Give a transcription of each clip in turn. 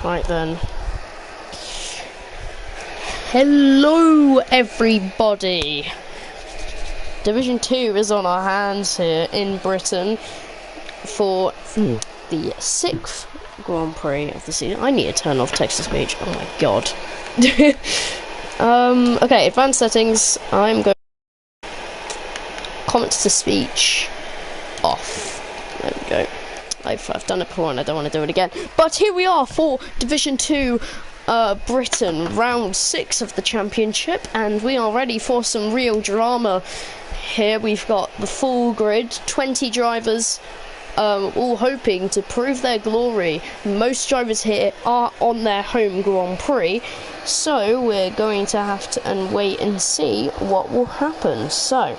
Right then. Hello everybody. Division 2 is on our hands here in Britain for the 6th Grand Prix of the season. I need to turn off text-to-speech. Oh my god. Okay, advanced settings. I'm going comments to speech off. There we go. I've done it before and I don't want to do it again. But here we are for Division 2 Britain, round 6 of the championship, and we are ready for some real drama. Here we've got the full grid, 20 drivers, all hoping to prove their glory. Most drivers here are on their home Grand Prix, so we're going to have to wait and see what will happen. So,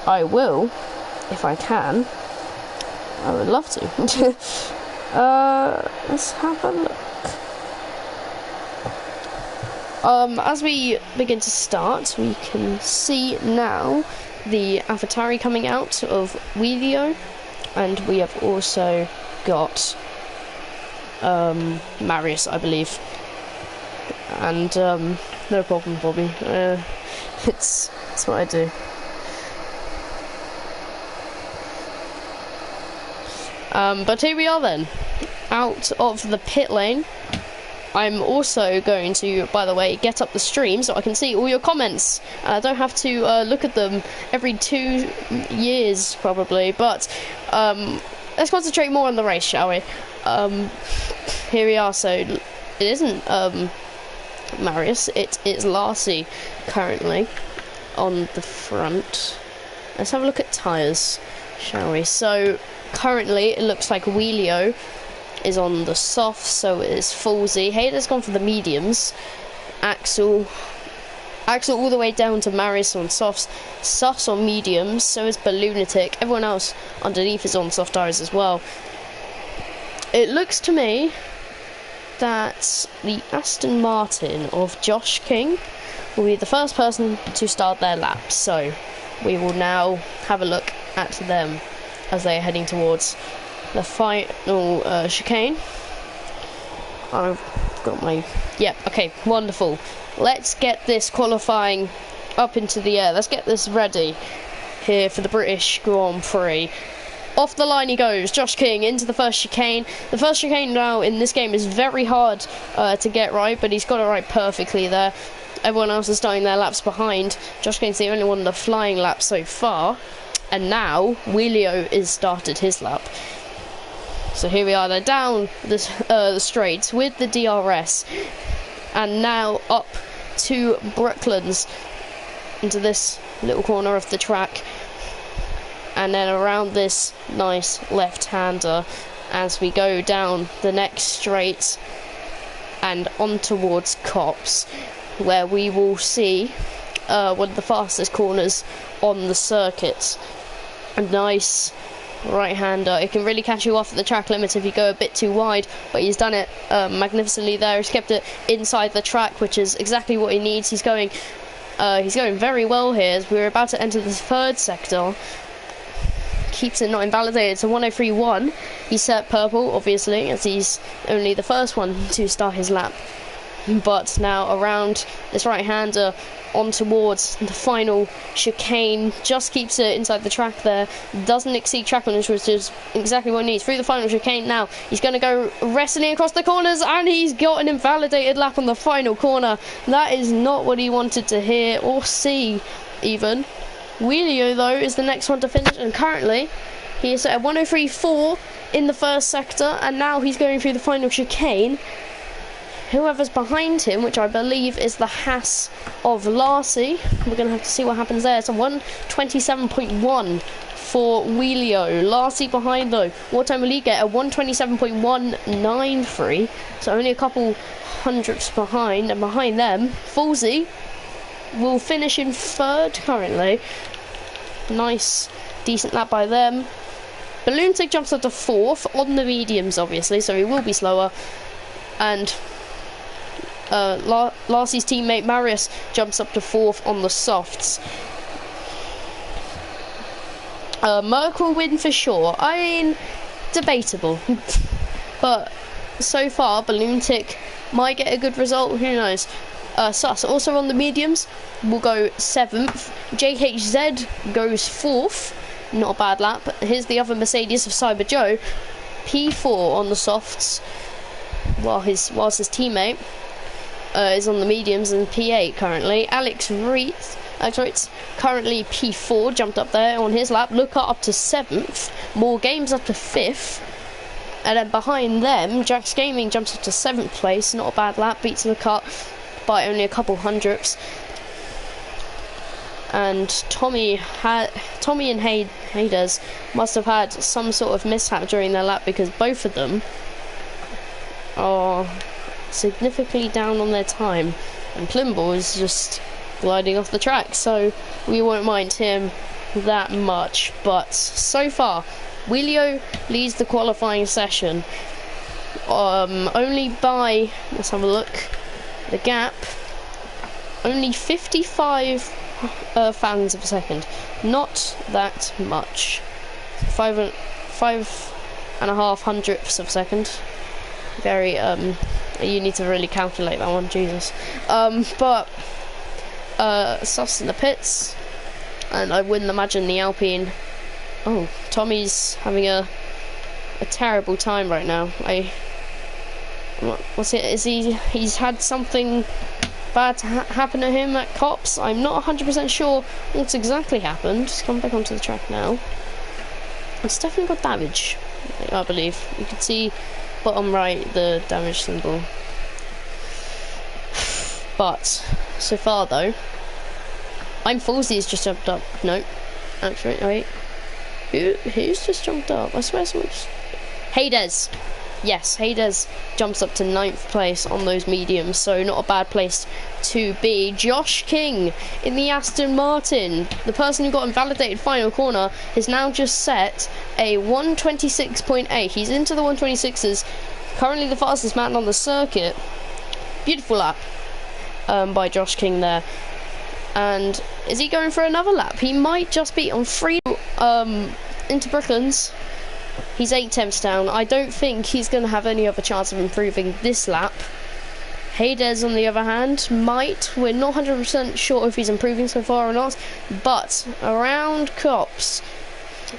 I will, if I can. I would love to. Let's have a look. As we begin to start, we can see now the AvaTari coming out of Wheelio, and we have also got Marius, I believe. And no problem, Bobby. It's what I do. But here we are then, out of the pit lane. I'm also going to, by the way, get up the stream so I can see all your comments. I don't have to look at them every 2 years, probably, but let's concentrate more on the race, shall we? Here we are, so it isn't Marius, it is Larcy currently on the front. Let's have a look at tyres, shall we? So currently it looks like Wheelio is on the soft, so it is Falsey. Hayden's gone for the mediums. Axel all the way down to Marius on softs. Sus on mediums, so is Balloonatic. Everyone else underneath is on soft tires as well. It looks to me that the Aston Martin of Josh King will be the first person to start their lap. So we will now have a look at them as they are heading towards the final chicane. I've got my... Yep, okay, wonderful. Let's get this qualifying up into the air. Let's get this ready here for the British Grand Prix. Off the line he goes, Josh King into the first chicane. The first chicane now in this game is very hard to get right, but he's got it right perfectly there. Everyone else is starting their laps behind. Josh King's the only one in the flying lap so far. And now Wheelio is started his lap. So here we are, they're down this, the straight with the DRS, and now up to Brooklands into this little corner of the track, and then around this nice left-hander as we go down the next straight and on towards Cops, where we will see one of the fastest corners on the circuit. A nice right-hander. It can really catch you off at the track limits if you go a bit too wide, but he's done it magnificently there. He's kept it inside the track, which is exactly what he needs. He's going very well here as we're about to enter the third sector. Keeps it not invalidated. It's a 103.1. He's set purple, obviously, as he's only the first one to start his lap. But now around this right-hander on towards the final chicane, just keeps it inside the track there, doesn't exceed track limits, which is exactly what he needs. Through the final chicane now, he's going to go wrestling across the corners, and he's got an invalidated lap on the final corner. That is not what he wanted to hear or see even. Wheelio though is the next one to finish, and currently he is at 103.4 in the first sector, and now he's going through the final chicane. Whoever's behind him, which I believe is the Haas of Larcy, we're going to have to see what happens there. It's a 127.1 for Wheelio. Larcy behind though. What time will he get? A 127.193. So only a couple hundredths behind. And behind them, Falsey will finish in third currently. Nice, decent lap by them. Balloonatic jumps up to fourth on the mediums, obviously, so he will be slower. And Larcy's teammate Marius jumps up to fourth on the softs. Merck will win for sure. I mean, debatable. But so far, Balloon Tick might get a good result. Who knows? Sus also on the mediums will go 7th. JHZ goes 4th. Not a bad lap. Here's the other Mercedes of Cyber Joe, P4 on the softs, whilst his teammate is on the mediums and P8 currently. Alex Reitz currently P4, jumped up there on his lap. Luca up to 7th. More Games up to 5th. And then behind them, Jack's Gaming jumps up to 7th place. Not a bad lap, beats Luca by only a couple hundredths. And Tommy and Hades must have had some sort of mishap during their lap, because both of them are significantly down on their time, and Plimble is just gliding off the track, so we won't mind him that much. But so far, Wheelio leads the qualifying session only by, let's have a look, the gap, only 55 fans of a second. Not that much. 5.5 hundredths of a second. Very you need to really calculate that one, Jesus. But Sus in the pits, and I wouldn't imagine the Alpine. Oh, Tommy's having a terrible time right now. What's it? He's had something bad happen to him at Cops? I'm not 100% sure what's exactly happened. Just come back onto the track now. It's definitely got damage, I believe. You can see bottom right the damage symbol. But so far though, I'm Foolsy's just jumped up. No, actually, wait. Who's just jumped up? I swear someone's... Hades. Yes, Hades jumps up to 9th place on those mediums, so not a bad place to be. Josh King in the Aston Martin, the person who got invalidated final corner, has now just set a 126.8. He's into the 126s, currently the fastest man on the circuit. Beautiful lap by Josh King there. And is he going for another lap? He might just be on free into Brooklands. He's 8 tenths down. I don't think he's going to have any other chance of improving this lap. Hades, on the other hand, might. We're not 100% sure if he's improving so far or not. But around Cops,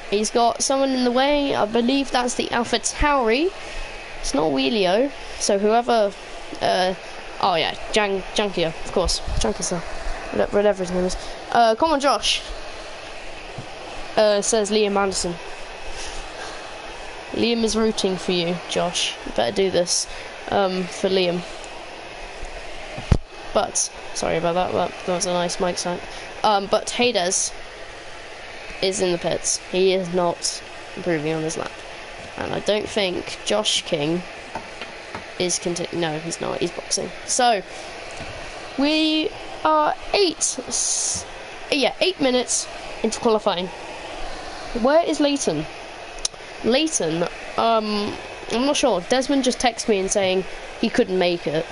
he's got someone in the way. I believe that's the Alpha Tauri. It's not Wheelio. So whoever... oh yeah, Junkia, of course. Junkia, whatever his name is. Come on, Josh. Says Liam Anderson. Liam is rooting for you, Josh. You better do this for Liam. But, sorry about that, that was a nice mic sound. But Hades is in the pits. He is not improving on his lap. And I don't think Josh King is no, he's not. He's boxing. So, we are 8 minutes into qualifying. Where is Leighton? Leighton, I'm not sure. Desmond just texted me and saying he couldn't make it,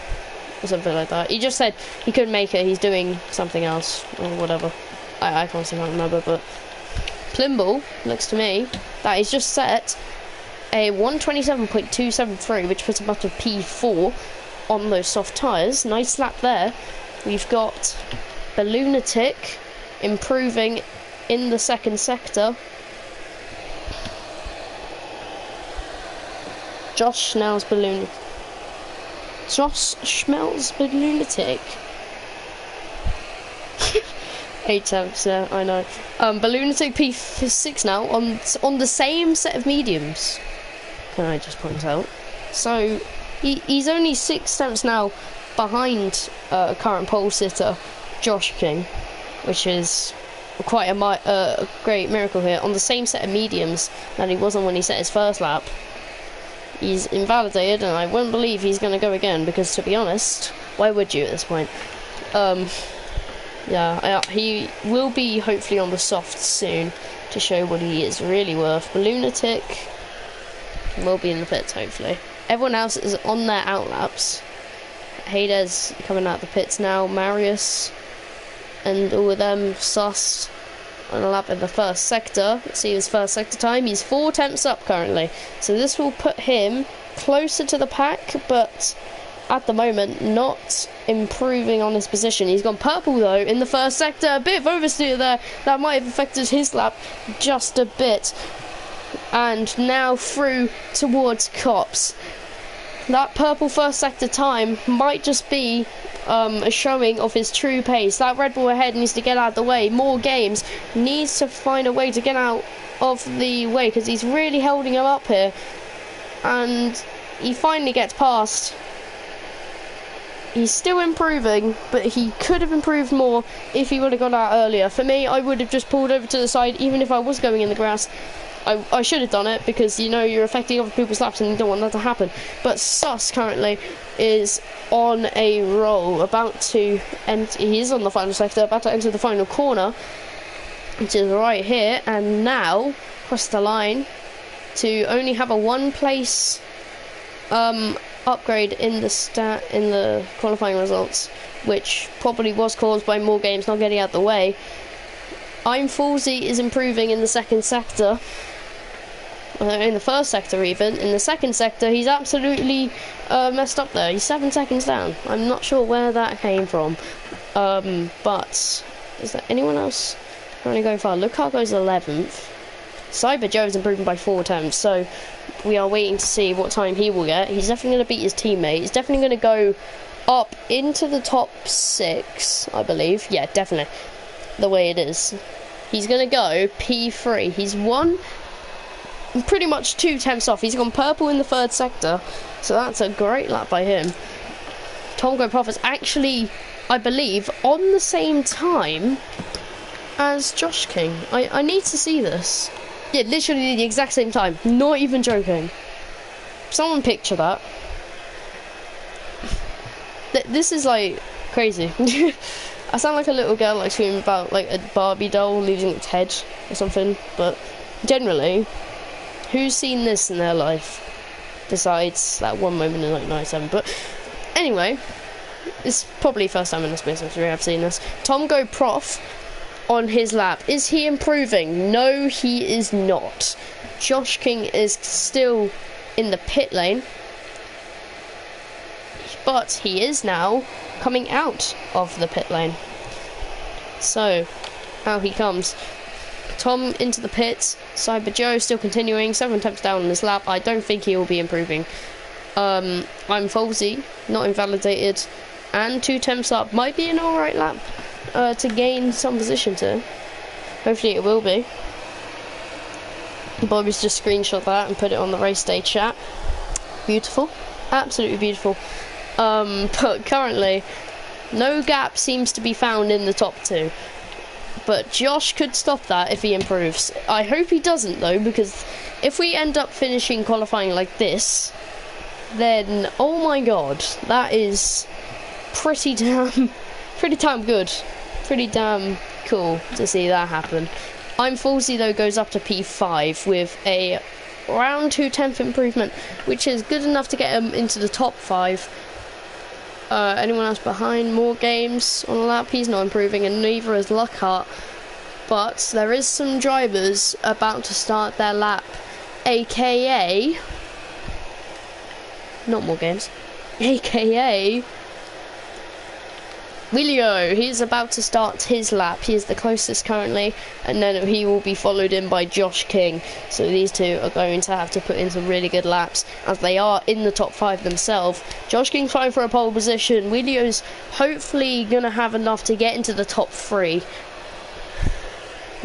or something like that. He just said he couldn't make it, he's doing something else, or whatever. I honestly can't remember, but Plimble, next to me, that is just set a 127.273, which puts him up to P4 on those soft tyres. Nice lap there. We've got Balloonatic improving in the second sector. Josh Schmelz Balloonatic. 8 tenths, yeah, I know. Balloonatic P6 now on the same set of mediums, can I just point out. So he's only 6 tenths now behind current pole sitter Josh King, which is quite a great miracle here, on the same set of mediums that he was on when he set his first lap. He's invalidated, and I wouldn't believe he's going to go again, because, to be honest, why would you at this point? Yeah, he will be hopefully on the softs soon to show what he is really worth. Balloonatic will be in the pits, hopefully. Everyone else is on their outlaps. Hades coming out the pits now. Marius and all of them Sus on a lap in the first sector. Let's see his first sector time. He's 4 tenths up currently, so this will put him closer to the pack, but at the moment not improving on his position. He's gone purple though in the first sector. A bit of oversteer there. That might have affected his lap just a bit. And now through towards Cops. That purple first sector time might just be a showing of his true pace. That Red Bull ahead needs to get out of the way. More Games needs to find a way to get out of the way, because he's really holding him up here. And he finally gets past. He's still improving, but he could have improved more if he would have got out earlier. For me, I would have just pulled over to the side, even if I was going in the grass. I should have done it, because, you know, you're affecting other people's laps and you don't want that to happen. But Sus currently is on a roll, about to enter. He is on the final sector, about to enter the final corner, which is right here, and now across the line to only have a one-place upgrade in the qualifying results, which probably was caused by more games not getting out the way. I'm Foolsy is improving in the second sector, in the first sector even. In the second sector, he's absolutely messed up there. He's 7 seconds down. I'm not sure where that came from, but is there anyone else currently going far? Lucar goes 11th. Cyber Joe's improving by 4 attempts, so we are waiting to see what time he will get. He's definitely going to beat his teammate. He's definitely going to go up into the top 6, I believe. Yeah, definitely. The way it is. He's going to go P3. He's won pretty much 2 attempts off. He's gone purple in the third sector, so that's a great lap by him. Tom Go Prof is actually, I believe, on the same time as Josh King. I need to see this. Yeah, literally the exact same time. Not even joking. Someone picture that. This is like crazy. I sound like a little girl like screaming about like a Barbie doll losing its head or something. But generally, who's seen this in their life besides that one moment in like 97? But anyway, it's probably first time in the Space History I've seen this. Tom Go Prof on his lap. Is he improving? No, he is not. Josh King is still in the pit lane, but he is now coming out of the pit lane. So, out he comes. Tom into the pits. Cyber Joe still continuing. 7 attempts down on his lap. I don't think he will be improving. I'm Falsy, not invalidated, and 2 attempts up. Might be an alright lap to gain some position to. Hopefully it will be. Bobby's just screenshot that and put it on the race day chat. Beautiful. Absolutely beautiful. But currently, no gap seems to be found in the top 2. But Josh could stop that if he improves. I hope he doesn't though, because if we end up finishing qualifying like this, then oh my god, that is pretty damn good. Pretty damn cool to see that happen. I'm Falsy though goes up to P5 with a around 2/10 improvement, which is good enough to get him into the top 5. Anyone else behind? More Games on a lap. He's not improving, and neither is Luckhart. But there is some drivers about to start their lap, aka not More Games, aka Willio. He's about to start his lap. He is the closest currently, and then he will be followed in by Josh King. So these two are going to have to put in some really good laps, as they are in the top 5 themselves. Josh King's trying for a pole position. Willio's hopefully going to have enough to get into the top 3,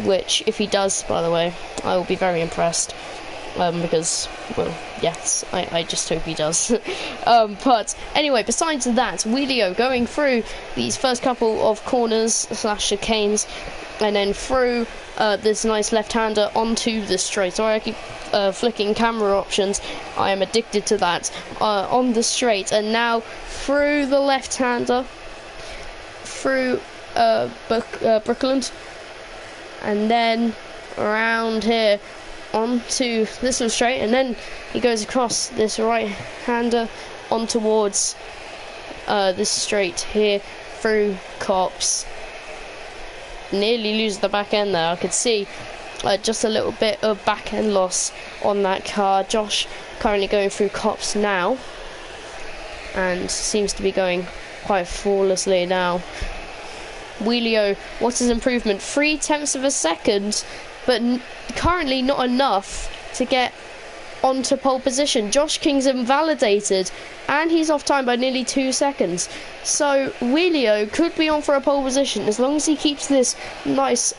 which, if he does, by the way, I will be very impressed. Because, well, yes, I just hope he does. But anyway, besides that, Willio going through these first couple of corners / chicanes, and then through this nice left-hander onto the straight. Sorry, I keep flicking camera options. I am addicted to that. On the straight, and now through the left-hander, through Brookland, and then around here onto this one straight, and then he goes across this right-hander on towards this straight here through Cops. Nearly loses the back end there. I could see just a little bit of back end loss on that car. Josh currently going through cops now, and seems to be going quite flawlessly now. Wheelio, what is improvement? 0.3 of a second, but currently not enough to get onto pole position. Josh King's invalidated, and he's off time by nearly 2 seconds. So Wheelio could be on for a pole position as long as he keeps this nice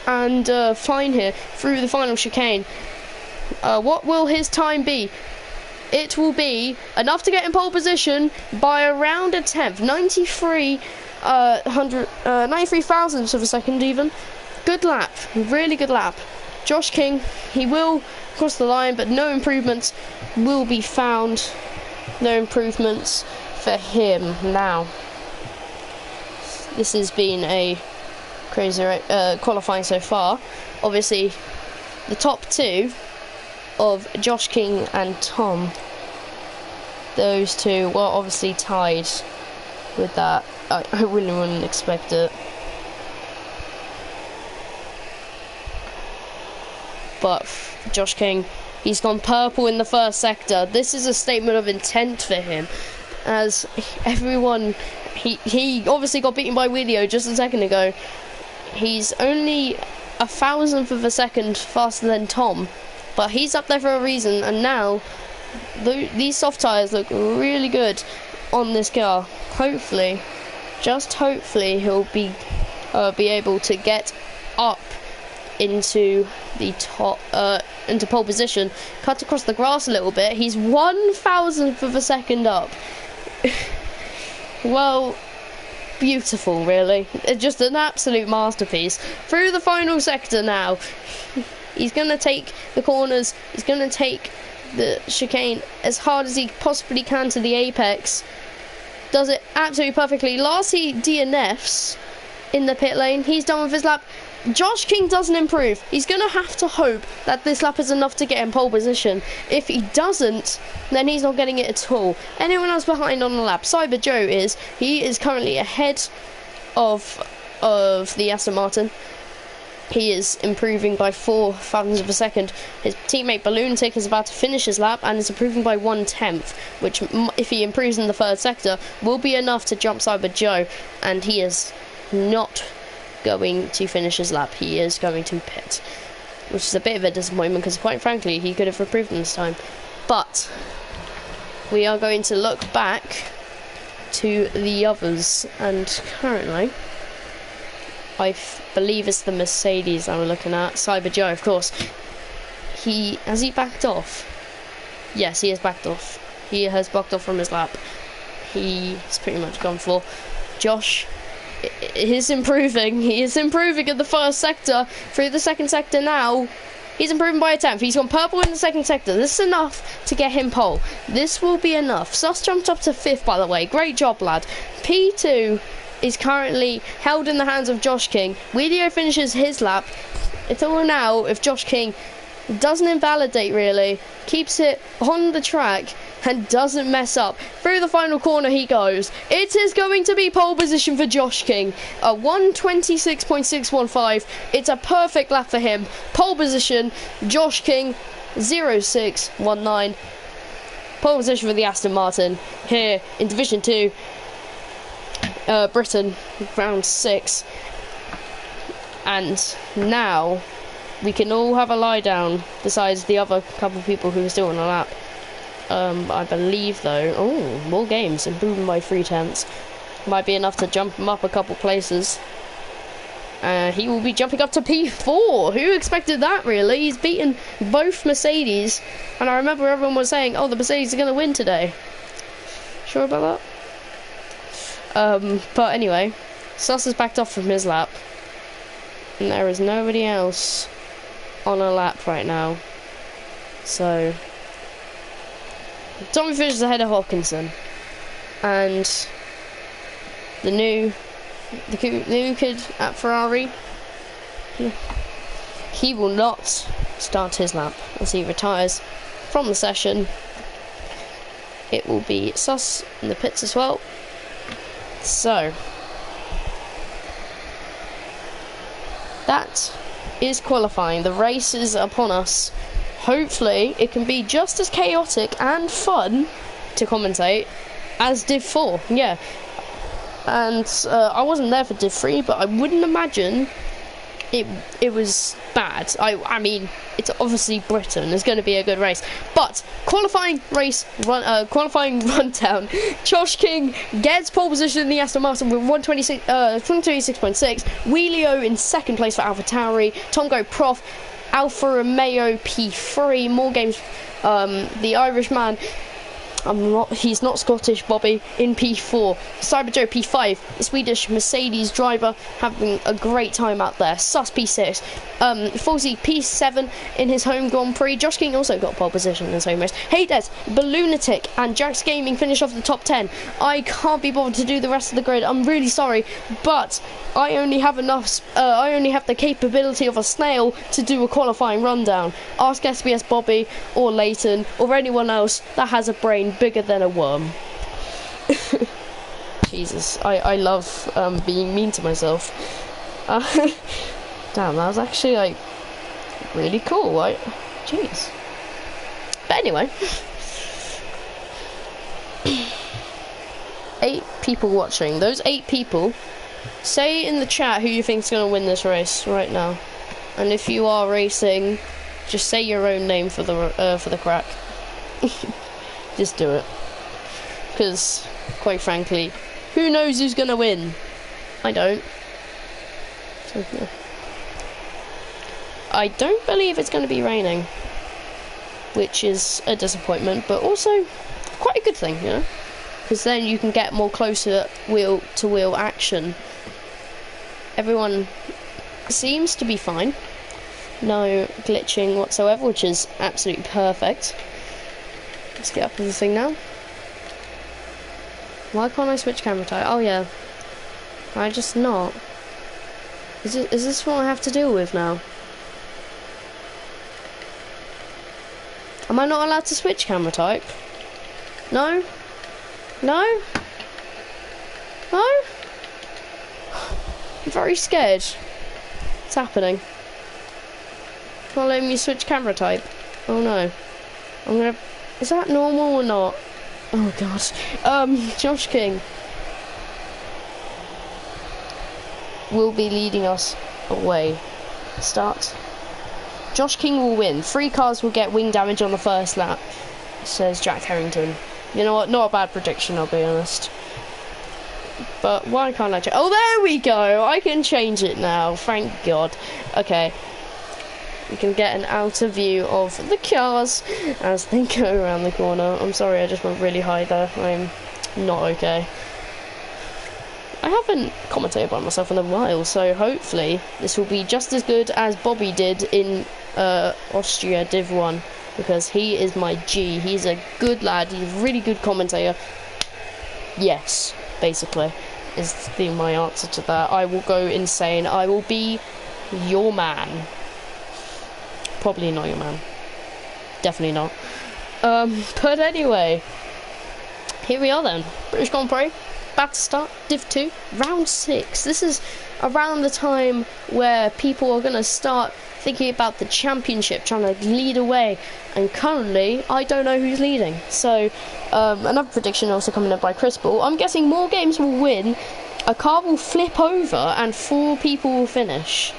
and fine here through the final chicane. What will his time be? It will be enough to get in pole position by around a tenth, 93 thousandths of a second even. Good lap, really good lap. Josh King, he will cross the line, but no improvements will be found. No improvements for him now. This has been a crazy qualifying so far. Obviously, the top two of Josh King and Tom, those two were obviously tied with that. I really wouldn't expect it. But Josh King, he's gone purple in the first sector. This is a statement of intent for him, as everyone, he obviously got beaten by Wheelio just a second ago. He's only a thousandth of a second faster than Tom, but he's up there for a reason, and now these soft tyres look really good on this car. Hopefully, just hopefully, he'll be able to get up into the top, into pole position. Cut across the grass a little bit. He's 1,000th of a second up. Well, beautiful, really. It's just an absolute masterpiece. Through the final sector now. He's going to take the corners. He's going to take the chicane as hard as he possibly can to the apex. Does it absolutely perfectly. Last he DNFs in the pit lane. He's done with his lap. Josh King doesn't improve. He's going to have to hope that this lap is enough to get in pole position. If he doesn't, then he's not getting it at all. Anyone else behind on the lap? Cyber Joe is. He is currently ahead of the Aston Martin. He is improving by 4 thousandths of a second. His teammate Balloon Tick is about to finish his lap and is improving by 1/10, which, if he improves in the third sector, will be enough to jump Cyber Joe. And he is not going to finish his lap. He is going to pit, which is a bit of a disappointment because, quite frankly, he could have improved in this time. But we are going to look back to the others, and currently I believe it's the Mercedes that we're looking at. Cyber Joe, of course. Has he backed off? Yes, he has backed off. He has backed off from his lap. He's pretty much gone for. Josh is improving. He is improving in the first sector. Through the second sector now, he's improving by a tenth. He's gone purple in the second sector. This is enough to get him pole. This will be enough. Sus jumped up to 5th, by the way. Great job, lad. P2 is currently held in the hands of Josh King. Wheelio finishes his lap. It's all now if Josh King doesn't invalidate, really, keeps it on the track and doesn't mess up. Through the final corner he goes. It is going to be pole position for Josh King. A 1:26.615. It's a perfect lap for him. Pole position, Josh King, 0.619. Pole position for the Aston Martin here in Division 2. Britain, round 6. And now we can all have a lie down besides the other couple of people who are still on the lap. I believe though, more games, improving by 0.3. Might be enough to jump him up a couple places. He will be jumping up to P4. Who expected that, really? He's beaten both Mercedes, and I remember everyone was saying, oh, the Mercedes are going to win today. Sure about that? But anyway, Sus has backed off from his lap, and there is nobody else on a lap right now. So Tommy finishes ahead of Hawkinson, and the new kid at Ferrari, he will not start his lap as he retires from the session. It will be Sus in the pits as well. So that is qualifying. The race is upon us. Hopefully, it can be just as chaotic and fun to commentate as Div 4. Yeah. And I wasn't there for Div 3, but I wouldn't imagine it was bad. I mean, it's obviously Britain. It's going to be a good race. But qualifying rundown. Josh King gets pole position in the Aston Martin with 126.6. Wheelio in second place for AlphaTauri. Tongo Prof. Alfa Romeo P3. More games. The Irishman. He's not Scottish, Bobby, in P4. Cyber Joe P5, the Swedish Mercedes driver, having a great time out there. Sus P6. Falsey P7 in his home Grand Prix. Josh King also got pole position in his home race. Hades, Balloonatic, and Jax Gaming finish off the top 10. I can't be bothered to do the rest of the grid. I'm really sorry, but I only have the capability of a snail to do a qualifying rundown. Ask SBS Bobby or Leighton or anyone else that has a brain bigger than a worm. Jesus, I love being mean to myself. Damn, that was actually like really cool. Jeez. But anyway, 8 people watching. Those 8 people, say in the chat who you think's gonna win this race right now. And if you are racing, just say your own name for the crack. Just do it. Because, quite frankly, who knows who's gonna win? I don't. So, yeah. I don't believe it's gonna be raining, which is a disappointment, but also quite a good thing, you know? Because then you can get more closer wheel-to-wheel action. Everyone seems to be fine. No glitching whatsoever, which is absolutely perfect. Let's get up to the thing now. Why can't I switch camera type? Oh yeah. I just not. Is this what I have to deal with now? Am I not allowed to switch camera type? No? No? No? I'm very scared. What's happening? Not letting me switch camera type. Oh no. I'm gonna... Is that normal or not? Oh god. Josh King will be leading us away. Start. Josh King will win. 3 cars will get wing damage on the first lap, says Jack Harrington. You know what? Not a bad prediction, I'll be honest. But why can't I change? Oh, there we go! I can change it now. Thank God. Okay. You can get an outer view of the cars as they go around the corner. I'm sorry, I just went really high there. I'm not okay. I haven't commentated by myself in a while, so hopefully this will be just as good as Bobby did in Austria Div 1, because he is my G. He's a good lad. He's a really good commentator. Yes, basically, is my answer to that. I will go insane. I will be your man. Probably not your man. Definitely not. But anyway, here we are then. British Grand Prix, about to start. Div 2, round 6. This is around the time where people are going to start thinking about the championship, trying to lead away. And currently, I don't know who's leading. So, another prediction also coming up by Chris Ball. I'm guessing more games will win, a car will flip over, and 4 people will finish.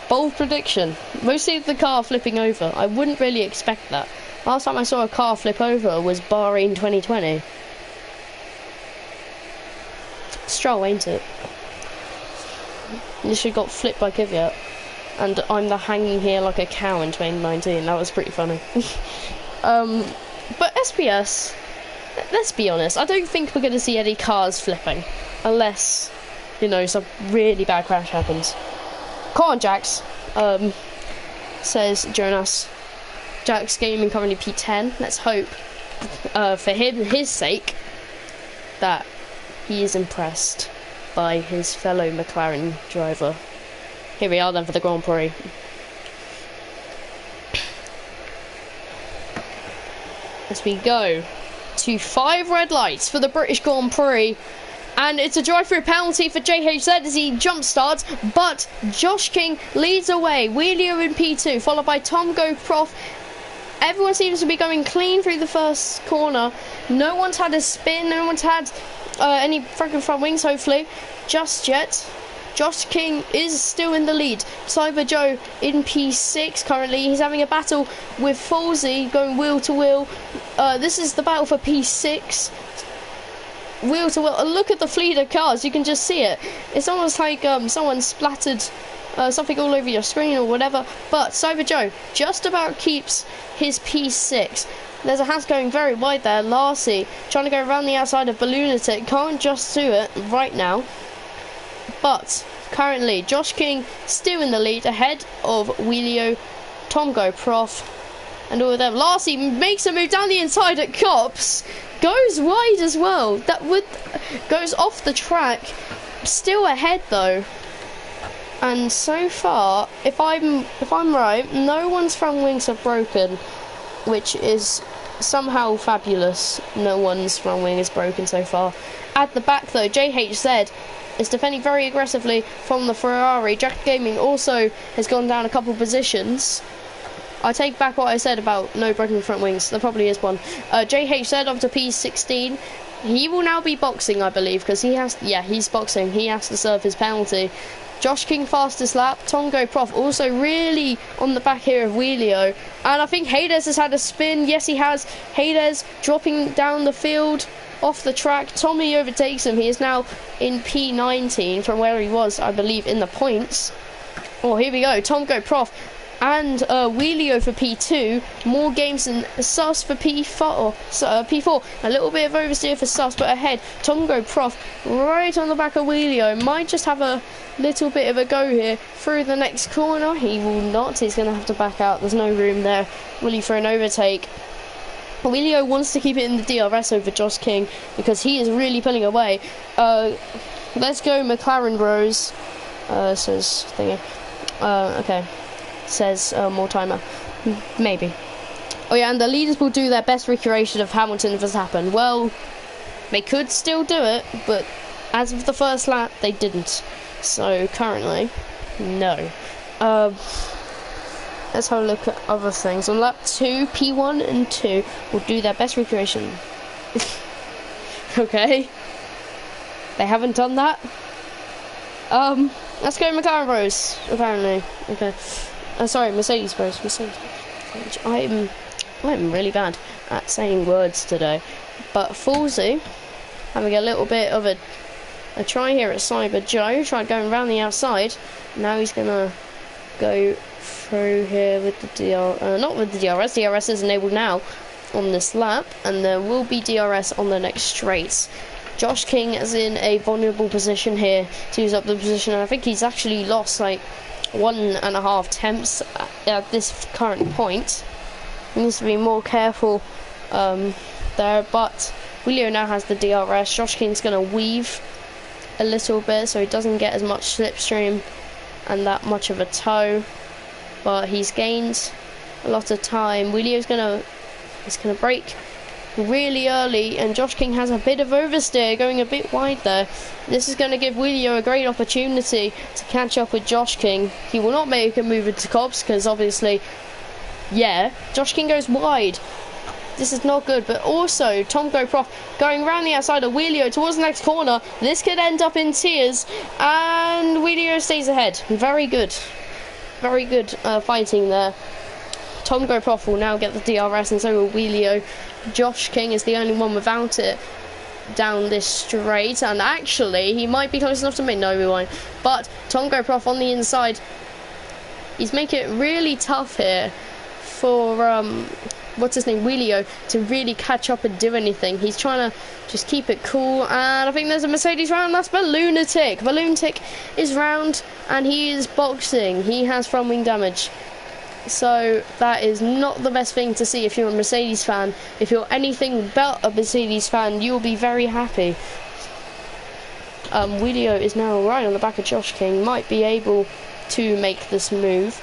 Bold prediction. Mostly the car flipping over. I wouldn't really expect that. Last time I saw a car flip over was Bahrain 2020. Stroll, ain't it? Literally got flipped by Kvyat. And I'm the hanging here like a cow in 2019. That was pretty funny. But SPS, let's be honest, I don't think we're going to see any cars flipping. Unless, you know, some really bad crash happens. Come on, Jax, says Jonas. Jax Gaming currently P10. Let's hope, for his sake, that he is impressed by his fellow McLaren driver. Here we are then for the Grand Prix. As we go to 5 red lights for the British Grand Prix. And it's a drive-through penalty for JHZ as he jump starts, but Josh King leads away. Wheelio in P2, followed by Tom Go Prof. Everyone seems to be going clean through the first corner. No one's had a spin, no one's had any front wings, hopefully, just yet. Josh King is still in the lead. Cyber Joe in P6 currently. He's having a battle with Falsey, going wheel to wheel. This is the battle for P6. Wheel to wheel. Look at the fleet of cars. You can just see it. It's almost like someone splattered something all over your screen or whatever. But Cyber Joe just about keeps his P6. There's a house going very wide there. Larcy trying to go around the outside of Balloonatic. Can't just do it right now. But currently, Josh King still in the lead, ahead of Wheelio, Tom Go Prof, and all of them. Larcy makes a move down the inside at Cops, goes wide as well. Goes off the track, still ahead though. And so far, if I'm right, no one's front wings have broken, which is somehow fabulous. No one's front wing is broken so far. At the back though, JHZ is defending very aggressively from the Ferrari. Jack Gaming also has gone down a couple positions. I take back what I said about no broken front wings. There probably is one. JHZ up to P16. He will now be boxing, I believe, because he's boxing. He has to serve his penalty. Josh King fastest lap. Tom Go Prof also really on the back here of Wheelio. And I think Hades has had a spin. Yes, he has. Hades dropping down the field off the track. Tommy overtakes him. He is now in P19 from where he was, I believe, in the points. Oh, here we go. Tom Go Prof and Wheelio for P2. More games than Sus for P4. P4. A little bit of oversteer for Sus, but ahead. Tom Go Prof right on the back of Wheelio. Might just have a little bit of a go here through the next corner. He will not. He's going to have to back out. There's no room there really for an overtake. Wheelio wants to keep it in the DRS over Josh King because he is really pulling away. Let's go McLaren Bros. Says thingy. Okay. Says more timer. Maybe. Oh yeah, and the leaders will do their best recreation of Hamilton Verstappen. Well, they could still do it, but as of the first lap, they didn't. So currently, no. Let's have a look at other things. On lap 2, P1 and 2 will do their best recreation. Okay. They haven't done that. Let's go McLaren Bros, apparently. Okay. Sorry, Mercedes Bros. I'm really bad at saying words today. But Falsey having a little bit of a try here at Cyber Joe. Tried going around the outside. Now he's gonna go through here with the not with the DRS. DRS is enabled now on this lap, and there will be DRS on the next straights. Josh King is in a vulnerable position here to use up the position, and I think he's actually lost like 1.5 tenths at this current point. He needs to be more careful there, but Wheelio now has the DRS. Josh King's going to weave a little bit so he doesn't get as much slipstream and that much of a tow, but he's gained a lot of time. Wheelio's going to brake really early, and Josh King has a bit of oversteer, going a bit wide there. This is going to give Wheelio a great opportunity to catch up with Josh King. He will not make a move into Cobbs because obviously, yeah, Josh King goes wide. This is not good, but also Tom Go Prof going around the outside of Wheelio towards the next corner. This could end up in tears, and Wheelio stays ahead. Very good fighting there. Tom Go Prof will now get the DRS, and so will Wheelio. Josh King is the only one without it down this straight, and actually he might be close enough to me. No, we won't. But Tom Go Prof on the inside, he's making it really tough here for what's his name, Wheelio, to really catch up and do anything. He's trying to just keep it cool, and I think there's a Mercedes round. That's Balloonatic. Balloonatic is round, and he is boxing. He has front wing damage. So that is not the best thing to see if you're a Mercedes fan. If you're anything but a Mercedes fan, you'll be very happy. Wheelio is now right on the back of Josh King. Might be able to make this move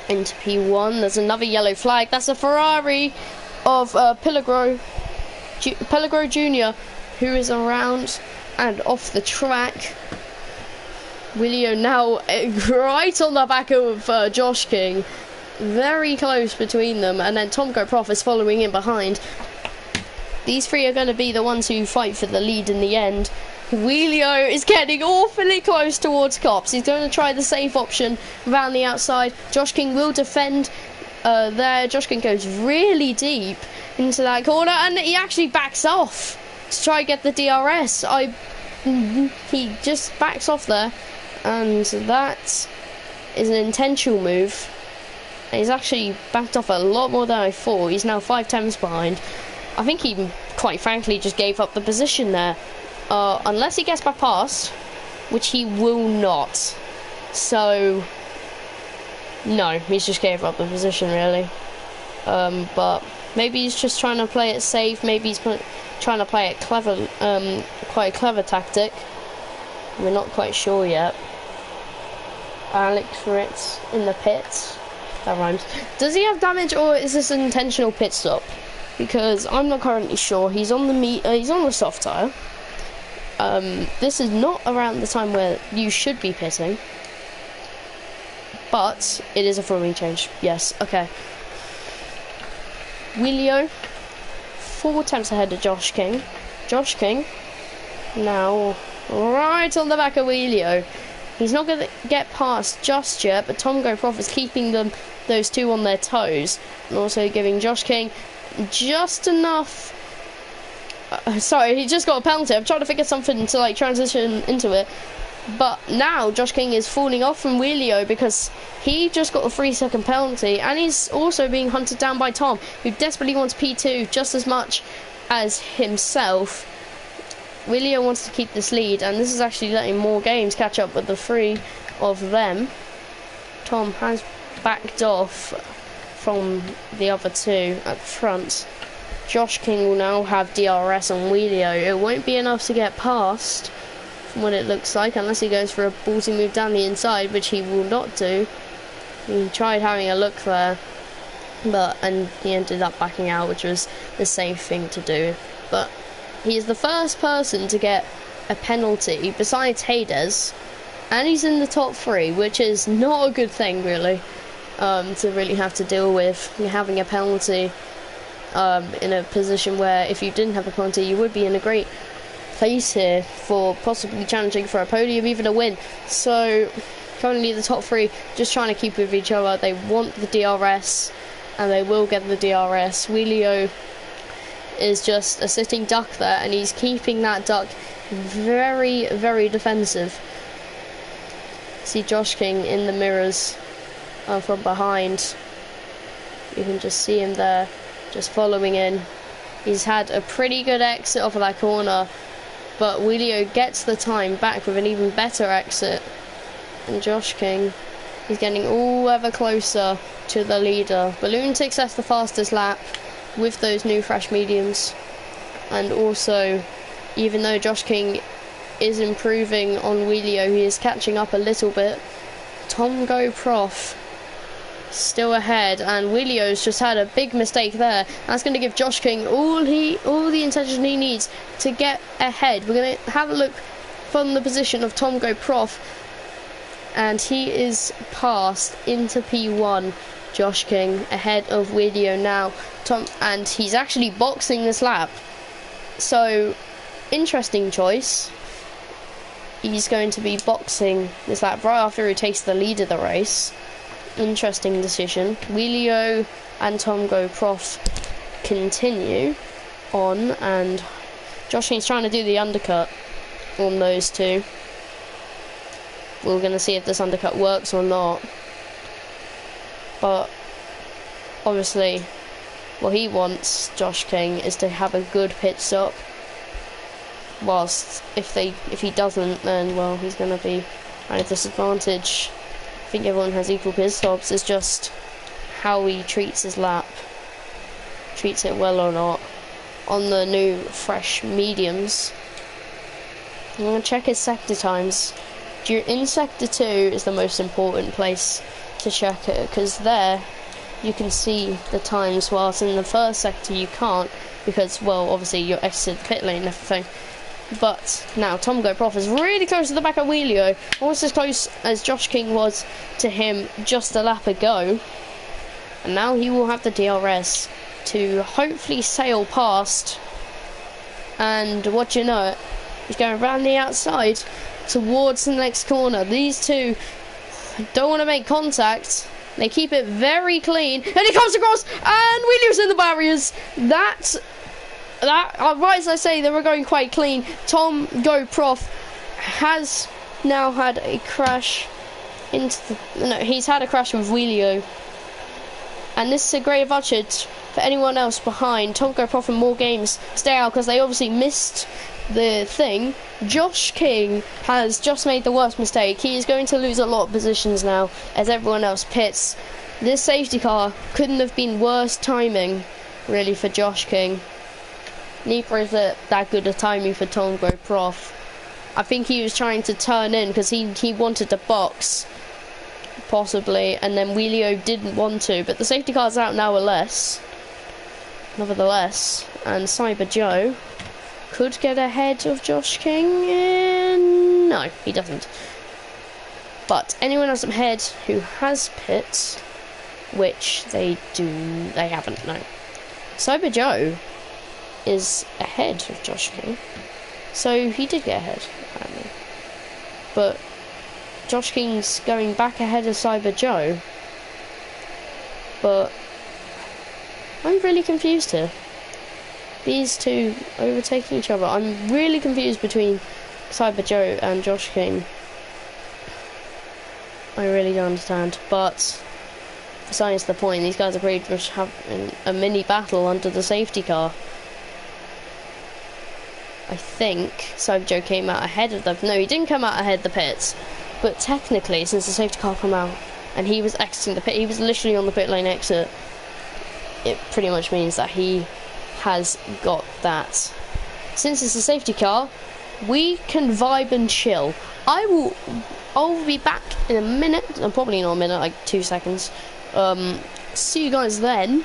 into P1. There's another yellow flag. That's a Ferrari of Pellegro Jr. who is around and off the track. Willio now right on the back of Josh King. Very close between them, and then Tom Go Prof is following in behind. These three are going to be the ones who fight for the lead in the end. Willio is getting awfully close towards Cops. He's going to try the safe option around the outside. Josh King will defend there. Josh King goes really deep into that corner, and he actually backs off to try and get the DRS. He just backs off there, and that is an intentional move. He's actually backed off a lot more than I thought. He's now 5 tenths behind. I think he, quite frankly, just gave up the position there. Unless he gets back past, which he will not. So, no, he's just gave up the position, really. But maybe he's just trying to play it safe. Maybe he's trying to play it clever, quite a clever tactic. We're not quite sure yet. Alex Ritz in the pits. That rhymes. Does he have damage, or is this an intentional pit stop? Because I'm not currently sure. He's on the he's on the soft tyre. This is not around the time where you should be pitting, but it is a throwing change. Yes, okay. Willio 4 tenths ahead of Josh King. Josh King now right on the back of Willio. He's not going to get past just yet, but Tom Go Prof is keeping those two on their toes, and also giving Josh King just enough. Sorry, he just got a penalty. I'm trying to figure something to like transition into it, but now Josh King is falling off from Willio because he just got a 3-second penalty, and he's also being hunted down by Tom, who desperately wants P2 just as much as himself. Willio wants to keep this lead, and this is actually letting more games catch up with the three of them. Tom has backed off from the other two at the front. Josh King will now have DRS on Willio. It won't be enough to get past, from what it looks like, unless he goes for a ballsy move down the inside, which he will not do. He tried having a look there, and he ended up backing out, which was the safe thing to do. But he is the first person to get a penalty besides Hades, and he's in the top 3, which is not a good thing, really, to really have to deal with. You're having a penalty in a position where if you didn't have a penalty, you would be in a great place here for possibly challenging for a podium, even a win. So currently the top 3 just trying to keep with each other. They want the DRS, and they will get the DRS. Willio is just a sitting duck there, and he's keeping that duck very, very defensive. See Josh King in the mirrors from behind. You can just see him there, just following in. He's had a pretty good exit off of that corner, but Willio gets the time back with an even better exit. And Josh King is getting all ever closer to the leader. Balloontics has the fastest lap with those new fresh mediums, and also, even though Josh King is improving on Willio, he is catching up a little bit. Tom Go Prof still ahead, and Willio's just had a big mistake there. That's going to give Josh King all the intention he needs to get ahead. We're going to have a look from the position of Tom Go Prof, and he is passed into P1. Josh King ahead of Willio now. And he's actually boxing this lap. So, interesting choice. He's going to be boxing this lap right after he takes the lead of the race. Interesting decision. Willio and Tom Go Prof continue on, and Josh King's trying to do the undercut on those two. We're going to see if this undercut works or not. But obviously, what he wants, Josh King, is to have a good pit stop. Whilst if he doesn't, then well, he's going to be at a disadvantage. I think everyone has equal pit stops. It's just how he treats his lap, treats it well or not. On the new fresh mediums, I'm going to check his sector times. In sector 2 is the most important place to check it, because there you can see the times, whilst in the first sector you can't. because, well, obviously you're exited the pit lane and everything. But now Tom Go Prof is really close to the back of Wheelio, almost as close as Josh King was to him just a lap ago. And now he will have the DRS to hopefully sail past. And what you know it, he's going around the outside towards the next corner. These two don't want to make contact. They keep it very clean, and he comes across, and Wheelio's in the barriers. That right as I say, they were going quite clean. Tom Go Prof has now had a crash he's had a crash with Wheelio, and this is a great advantage for anyone else behind. Tom Go Prof and More Games stay out because they obviously missed the thing. Josh King has just made the worst mistake. He is going to lose a lot of positions now as everyone else pits. This safety car couldn't have been worse timing, really, for Josh King. Neither is it that good a timing for Tom Go Prof. I think he was trying to turn in because he wanted to box, possibly, and then Wheelio didn't want to, but the safety car's out nevertheless, and Cyber Joe could get ahead of Josh King, and no, he doesn't. But anyone else ahead who has pits, which they haven't, no. Cyber Joe is ahead of Josh King, so he did get ahead, apparently. But Josh King's going back ahead of Cyber Joe, but I'm really confused here. These two overtaking each other. I'm really confused between Cyber Joe and Josh King. I really don't understand, but besides the point, these guys are pretty much having a mini battle under the safety car. I think Cyber Joe came out ahead of them. No, he didn't come out ahead of the pits, but technically, since the safety car came out and he was exiting the pit, he was literally on the pit lane exit, it pretty much means that he has got that. Since it's a safety car, we can vibe and chill. I'll be back in a minute, probably not a minute, like 2 seconds. See you guys then.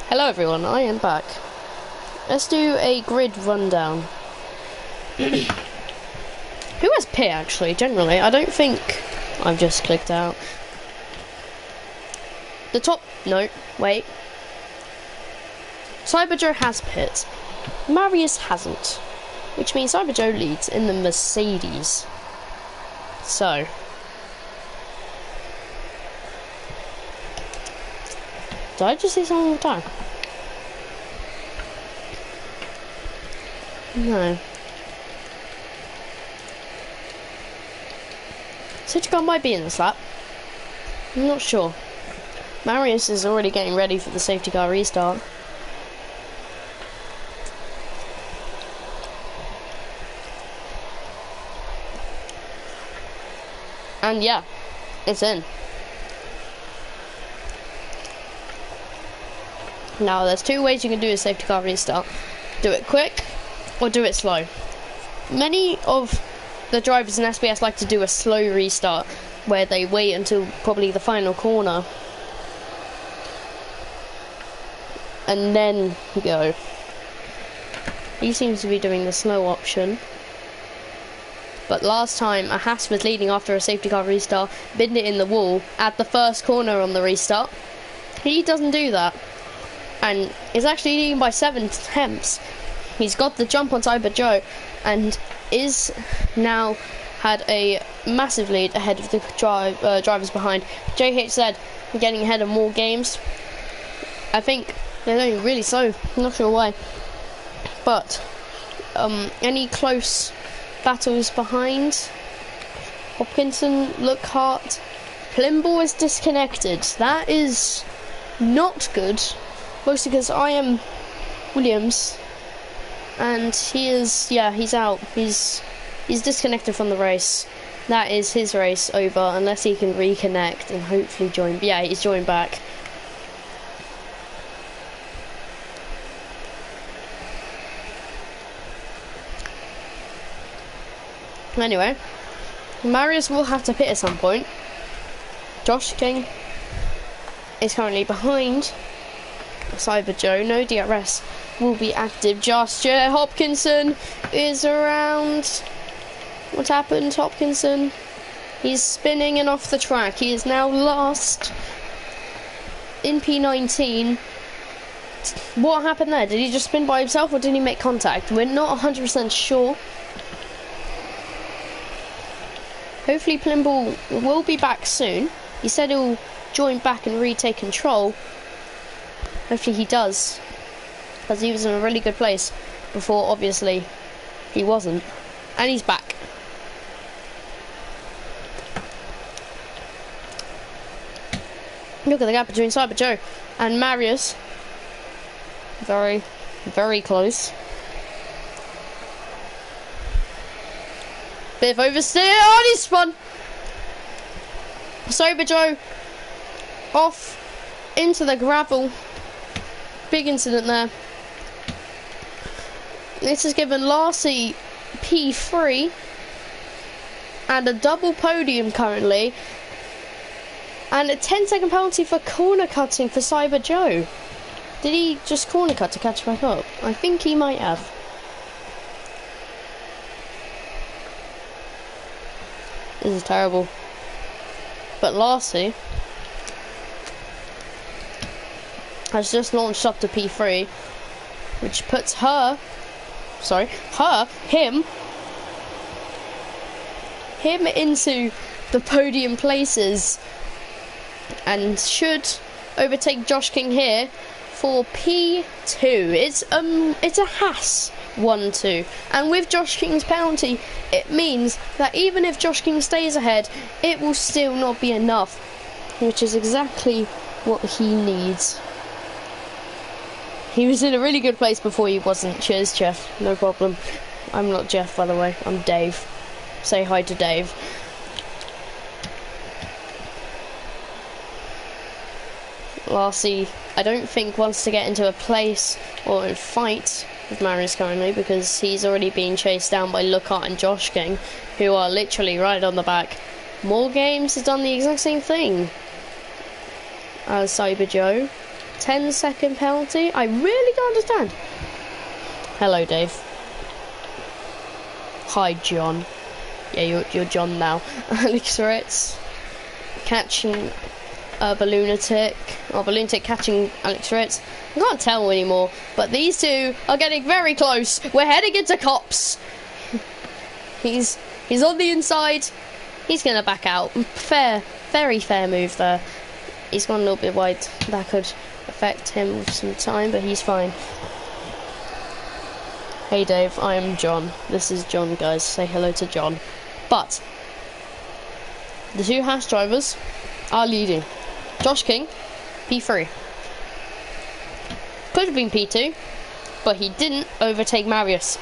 Hello everyone, I am back. Let's do a grid rundown. Who has pit actually, generally? I don't think I've just clicked out. The top, no, wait. Cyber Joe has pit. Marius hasn't. Which means Cyber Joe leads in the Mercedes. So. Did I just say something all the time? No. Safety car might be in this lap. I'm not sure. Marius is already getting ready for the safety car restart. And yeah, it's in. Now, there's two ways you can do a safety car restart. Do it quick, or do it slow. Many of the drivers in SBS like to do a slow restart, where they wait until probably the final corner, and then go. He seems to be doing the slow option. But last time, a Haas was leading after a safety car restart, binned it in the wall at the first corner on the restart. He doesn't do that. And is actually leading by 7 tenths. He's got the jump on Cyber Joe and is now had a massive lead ahead of the drivers behind. JHZ getting ahead of more games. I think they're going really slow. I'm not sure why. But any close battles behind? Hopkinson, Lockhart, Plimble is disconnected. That is not good. Mostly because I am Williams, and he is, yeah, he's out. He's disconnected from the race. That is his race over, unless he can reconnect and hopefully join. Yeah, he's joined back. Anyway, Marius will have to pit at some point. Josh King is currently behind Cyber Joe. No DRS will be active just yet. Hopkinson is around. What happened, Hopkinson? He's spinning and off the track. He is now last in P19. What happened there? Did he just spin by himself or did he make contact? We're not 100% sure. Hopefully Plimble will be back soon. He said he'll join back and retake control. Hopefully he does, because he was in a really good place before, obviously he wasn't, and he's back. Look at the gap between Cyber Joe and Marius. Very, very close. Bit of oversteer. Oh, he spun. Cyber Joe off into the gravel. Big incident there. This has given Larcy P3 and a double podium currently, and a 10-second penalty for corner cutting for Cyber Joe. Did he just corner cut to catch back up? I think he might have. This is terrible. But Larcy has just launched up to P3, which puts him into the podium places, and should overtake Josh King here for P2. It's a Haas 1-2, and with Josh King's penalty, it means that even if Josh King stays ahead, it will still not be enough, which is exactly what he needs. He was in a really good place before he wasn't. Cheers, Jeff. No problem. I'm not Jeff, by the way. I'm Dave. Say hi to Dave. Larcy, I don't think wants to get into a place or a fight with Marius currently, because he's already being chased down by Lockhart and Josh King, who are literally right on the back. More Games has done the exact same thing as Cyber Joe. 10-second penalty. I really don't understand. Hello, Dave. Hi, John. Yeah, you're John now. Alex Ritz catching Balloonatic. Or Balloonatic catching Alex Ritz. I can't tell anymore. But these two are getting very close. We're heading into cops. He's on the inside. He's gonna back out. Very fair move there. He's gone a little bit wide. That could affect him with some time, but he's fine. Hey Dave, I am John. This is John, guys. Say hello to John. But the two Haas drivers are leading. Josh King, P3. Could have been P2, but he didn't overtake Marius,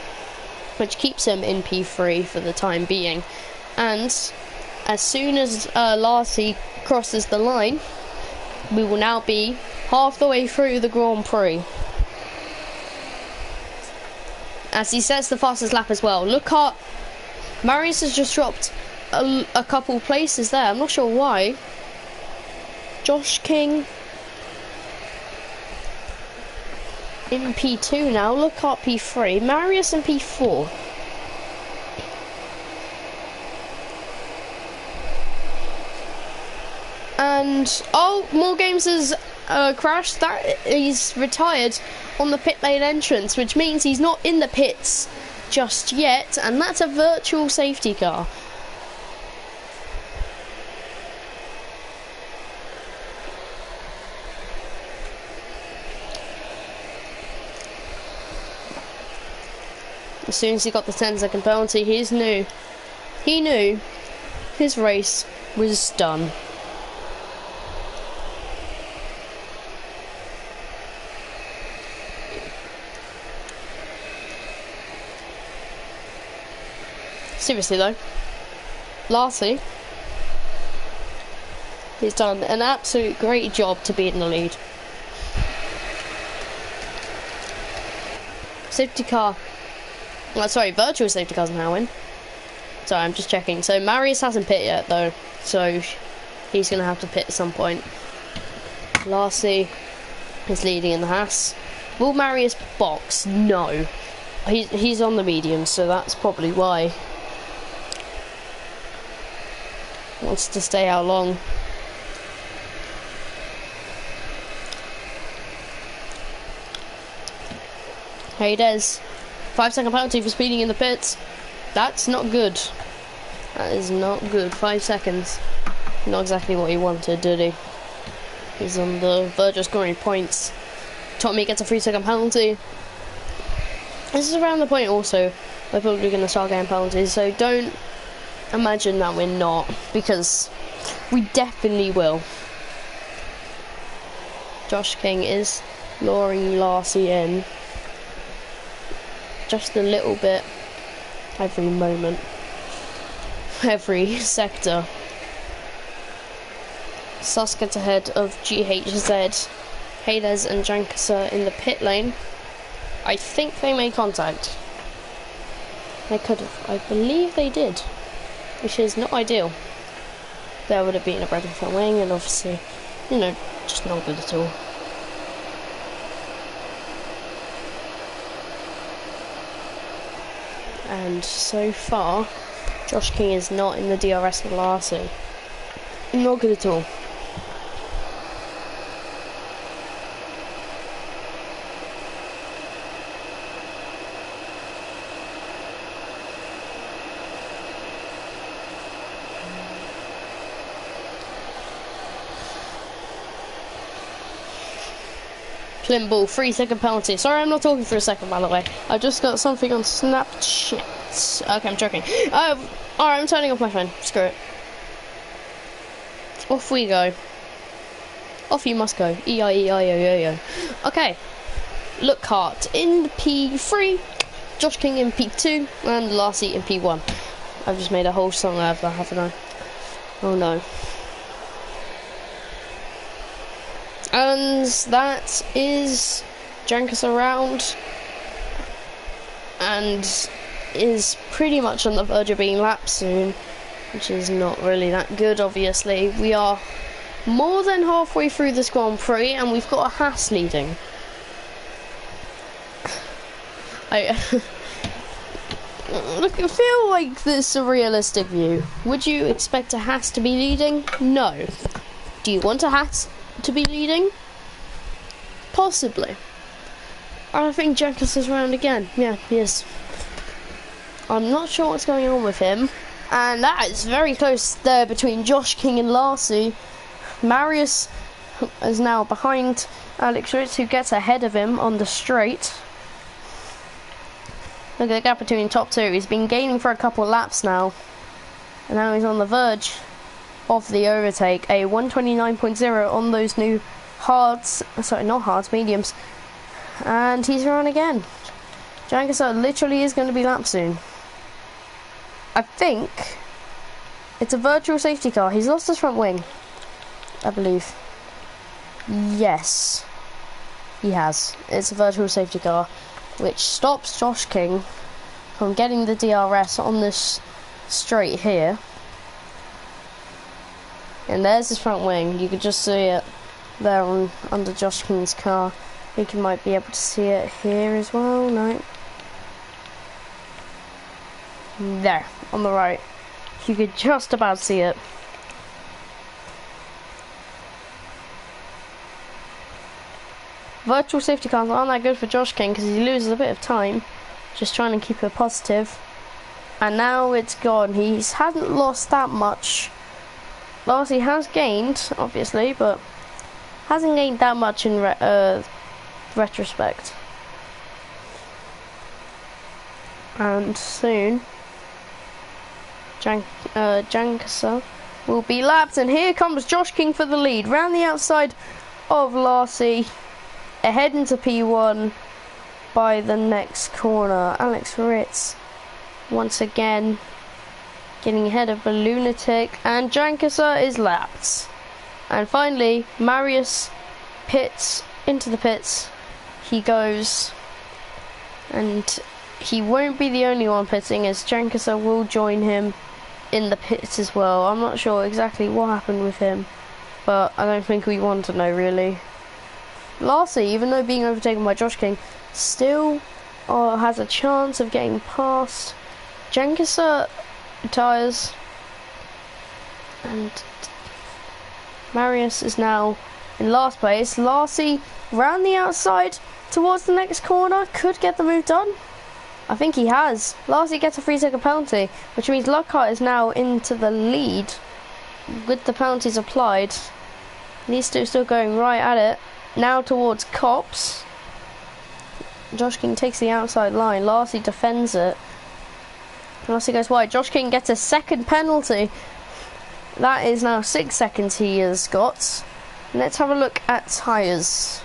which keeps him in P3 for the time being. And as soon as Larcy crosses the line, we will now be half the way through the Grand Prix. As he sets the fastest lap as well. Look at Marius has just dropped a couple places there. I'm not sure why. Josh King in P2 now. Look up P3. Marius in P4. And oh, more games has crashed. That he's retired on the pit lane entrance, which means he's not in the pits just yet, and that's a virtual safety car. As soon as he got the 10-second penalty, he knew his race was done. Seriously though, Larcy, he's done an absolute great job to be in the lead. Safety car, sorry, virtual safety car's now in. Sorry, I'm just checking. So Marius hasn't pit yet though, so he's going to have to pit at some point. Larcy is leading in the Haas. Will Marius box? No. He's on the medium, so that's probably why. Wants to stay out long. Hey Des, 5-second penalty for speeding in the pits. That's not good. That is not good. 5 seconds. Not exactly what he wanted, did he? He's on the verge of scoring points. Tommy gets a 3-second penalty. This is around the point also we're probably going to start getting penalties, so don't imagine that we're not, because we definitely will. Josh King is luring Larcy in just a little bit every moment, every sector. Sus gets ahead of GHZ, Hades and Jankasa in the pit lane. I think they made contact. They could have. I believe they did, which is not ideal. There would have been a break in front wing, and obviously, you know, just not good at all. And so far, Josh King is not in the DRS with Larcy. Not good at all. Clean ball, 3-second penalty. Sorry, I'm not talking for a second, by the way. I just got something on Snapchat. Okay, I'm joking. Alright, I'm turning off my phone. Screw it. Off we go. Off you must go. E-I-E-I-O-Yo-Yo. Okay. Look Hart in P3. Josh King in P2. And Larcy in P1. I've just made a whole song out of that, haven't I? Oh no. And that is Jankus around, and is pretty much on the verge of being lapped soon, which is not really that good, obviously. We are more than halfway through this Grand Prix, and we've got a Haas leading. Look, I feel like this is a realistic view. Would you expect a Haas to be leading? No. Do you want a Haas to be leading? Possibly. I think Jankus is around again. Yeah, he is. I'm not sure what's going on with him. And that is very close there between Josh King and Larcy. Marius is now behind Alex Ritz, who gets ahead of him on the straight. Look at the gap between top two. He's been gaining for a couple of laps now. And now he's on the verge of the overtake. A 129.0 on those new hards. Sorry, not hards, mediums. And he's around again. Jankusa literally is going to be lapped soon. I think it's a virtual safety car. He's lost his front wing, I believe. Yes, he has. It's a virtual safety car, which stops Josh King from getting the DRS on this straight here. And there's his front wing. You could just see it there under Josh King's car. I think you might be able to see it here as well. No. There, on the right. You could just about see it. Virtual safety cars aren't that good for Josh King because he loses a bit of time just trying to keep it positive. And now it's gone. He hasn't lost that much. He has gained, obviously, but hasn't gained that much in retrospect. And soon, Jankasa will be lapped, and here comes Josh King for the lead. Round the outside of Larcy, ahead into P1 by the next corner. Alex Ritz once again getting ahead of the Lunatic, and Jankasa is lapped. And finally, Marius pits into the pits. He goes, and he won't be the only one pitting, as Jankasa will join him in the pits as well. I'm not sure exactly what happened with him, but I don't think we want to know really. Larcy, even though being overtaken by Josh King, still has a chance of getting past Jankasa tyres, and Marius is now in last place. Larcy round the outside towards the next corner, could get the move done. I think he has. Larcy gets a 3-second penalty, which means Lockhart is now into the lead with the penalties applied. He's still going right at it. Now towards Cops. Josh King takes the outside line. Larcy defends it. Larcy goes wide. Josh King gets a second penalty. That is now 6 seconds he has got. Let's have a look at tyres.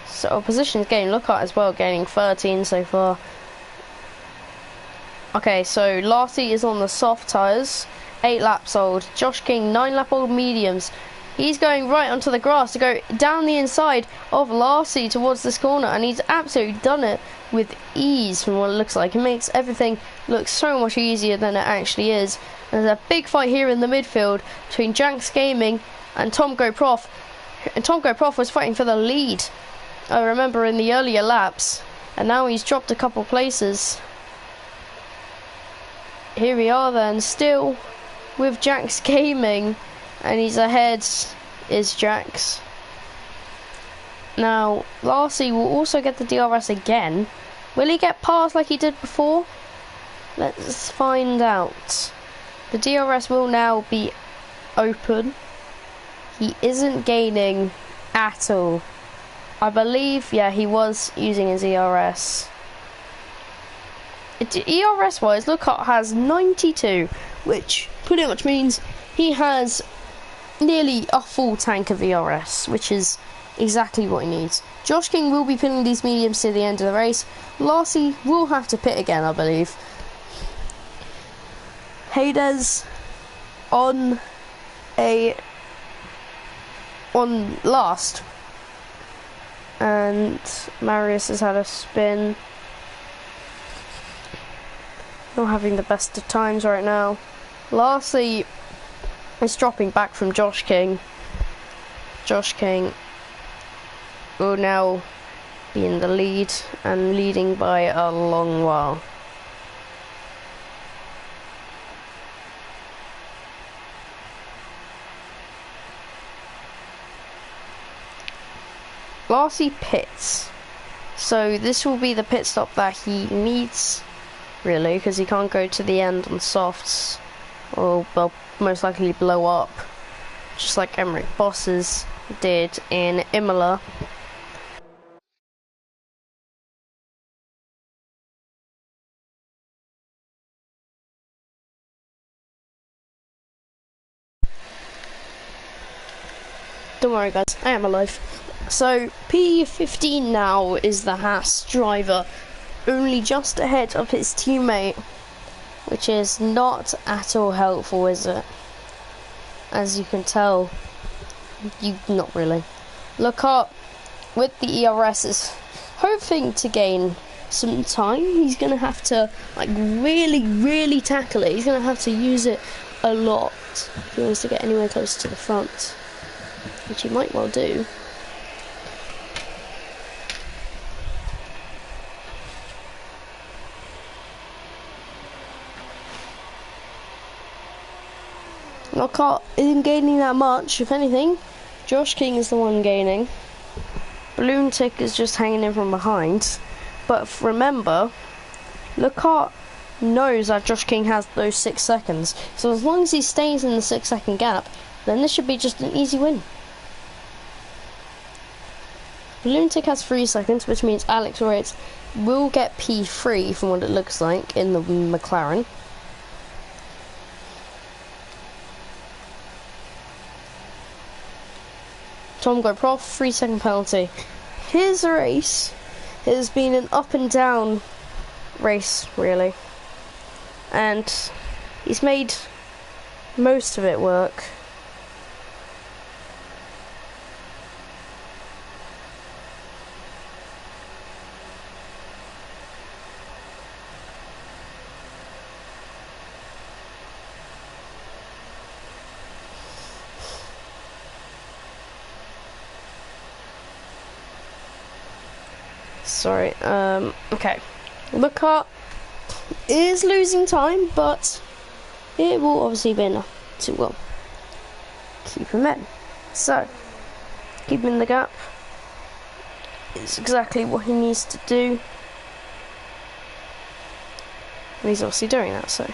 So positions gained. Lockhart as well, gaining 13 so far. Okay, so Larcy is on the soft tyres, 8 laps old. Josh King, 9 lap old mediums. He's going right onto the grass to go down the inside of Larcy towards this corner, and he's absolutely done it with ease from what it looks like. It makes everything look so much easier than it actually is. There's a big fight here in the midfield between Janks Gaming and Tom Go Prof. And Tom Go Prof was fighting for the lead, I remember, in the earlier laps, and now he's dropped a couple places. Here we are then, still with Jax Gaming, and he's ahead is Jax. Now, Larcy will also get the DRS again. Will he get past like he did before? Let's find out. The DRS will now be open. He isn't gaining at all. I believe, yeah, he was using his ERS. ERS wise, Lockhart has 92, which pretty much means he has nearly a full tank of ERS, which is exactly what he needs. Josh King will be pinning these mediums to the end of the race. Larcy will have to pit again, I believe. Hades on last, and Marius has had a spin. Not having the best of times right now. Larcy is dropping back from Josh King. Josh King will now be in the lead and leading by a long while. Larcy pits. So this will be the pit stop that he needs, really, because he can't go to the end on softs, or they'll most likely blow up, just like Emmerich Bosses did in Imola. Don't worry guys, I am alive. So P15 now is the Haas driver, only just ahead of his teammate, which is not at all helpful, is it? As you can tell, not really. Lockhart with the ERS is hoping to gain some time. He's going to have to really tackle it. He's going to have to use it a lot if he wants to get anywhere close to the front, which he might well do. Lockhart isn't gaining that much. If anything, Josh King is the one gaining. Balloon Tick is just hanging in from behind. But remember, Lockhart knows that Josh King has those 6 seconds. So as long as he stays in the 6-second gap, then this should be just an easy win. Balloon Tick has 3 seconds, which means Alex Wright will get P3 from what it looks like in the McLaren. Tom Go Prof, 3-second penalty. His race has been an up and down race, really. And he's made most of it work. Sorry, okay. Lockhart is losing time, but it will obviously be enough to, well, keep him in. So, keep him in the gap is exactly what he needs to do. And he's obviously doing that, so.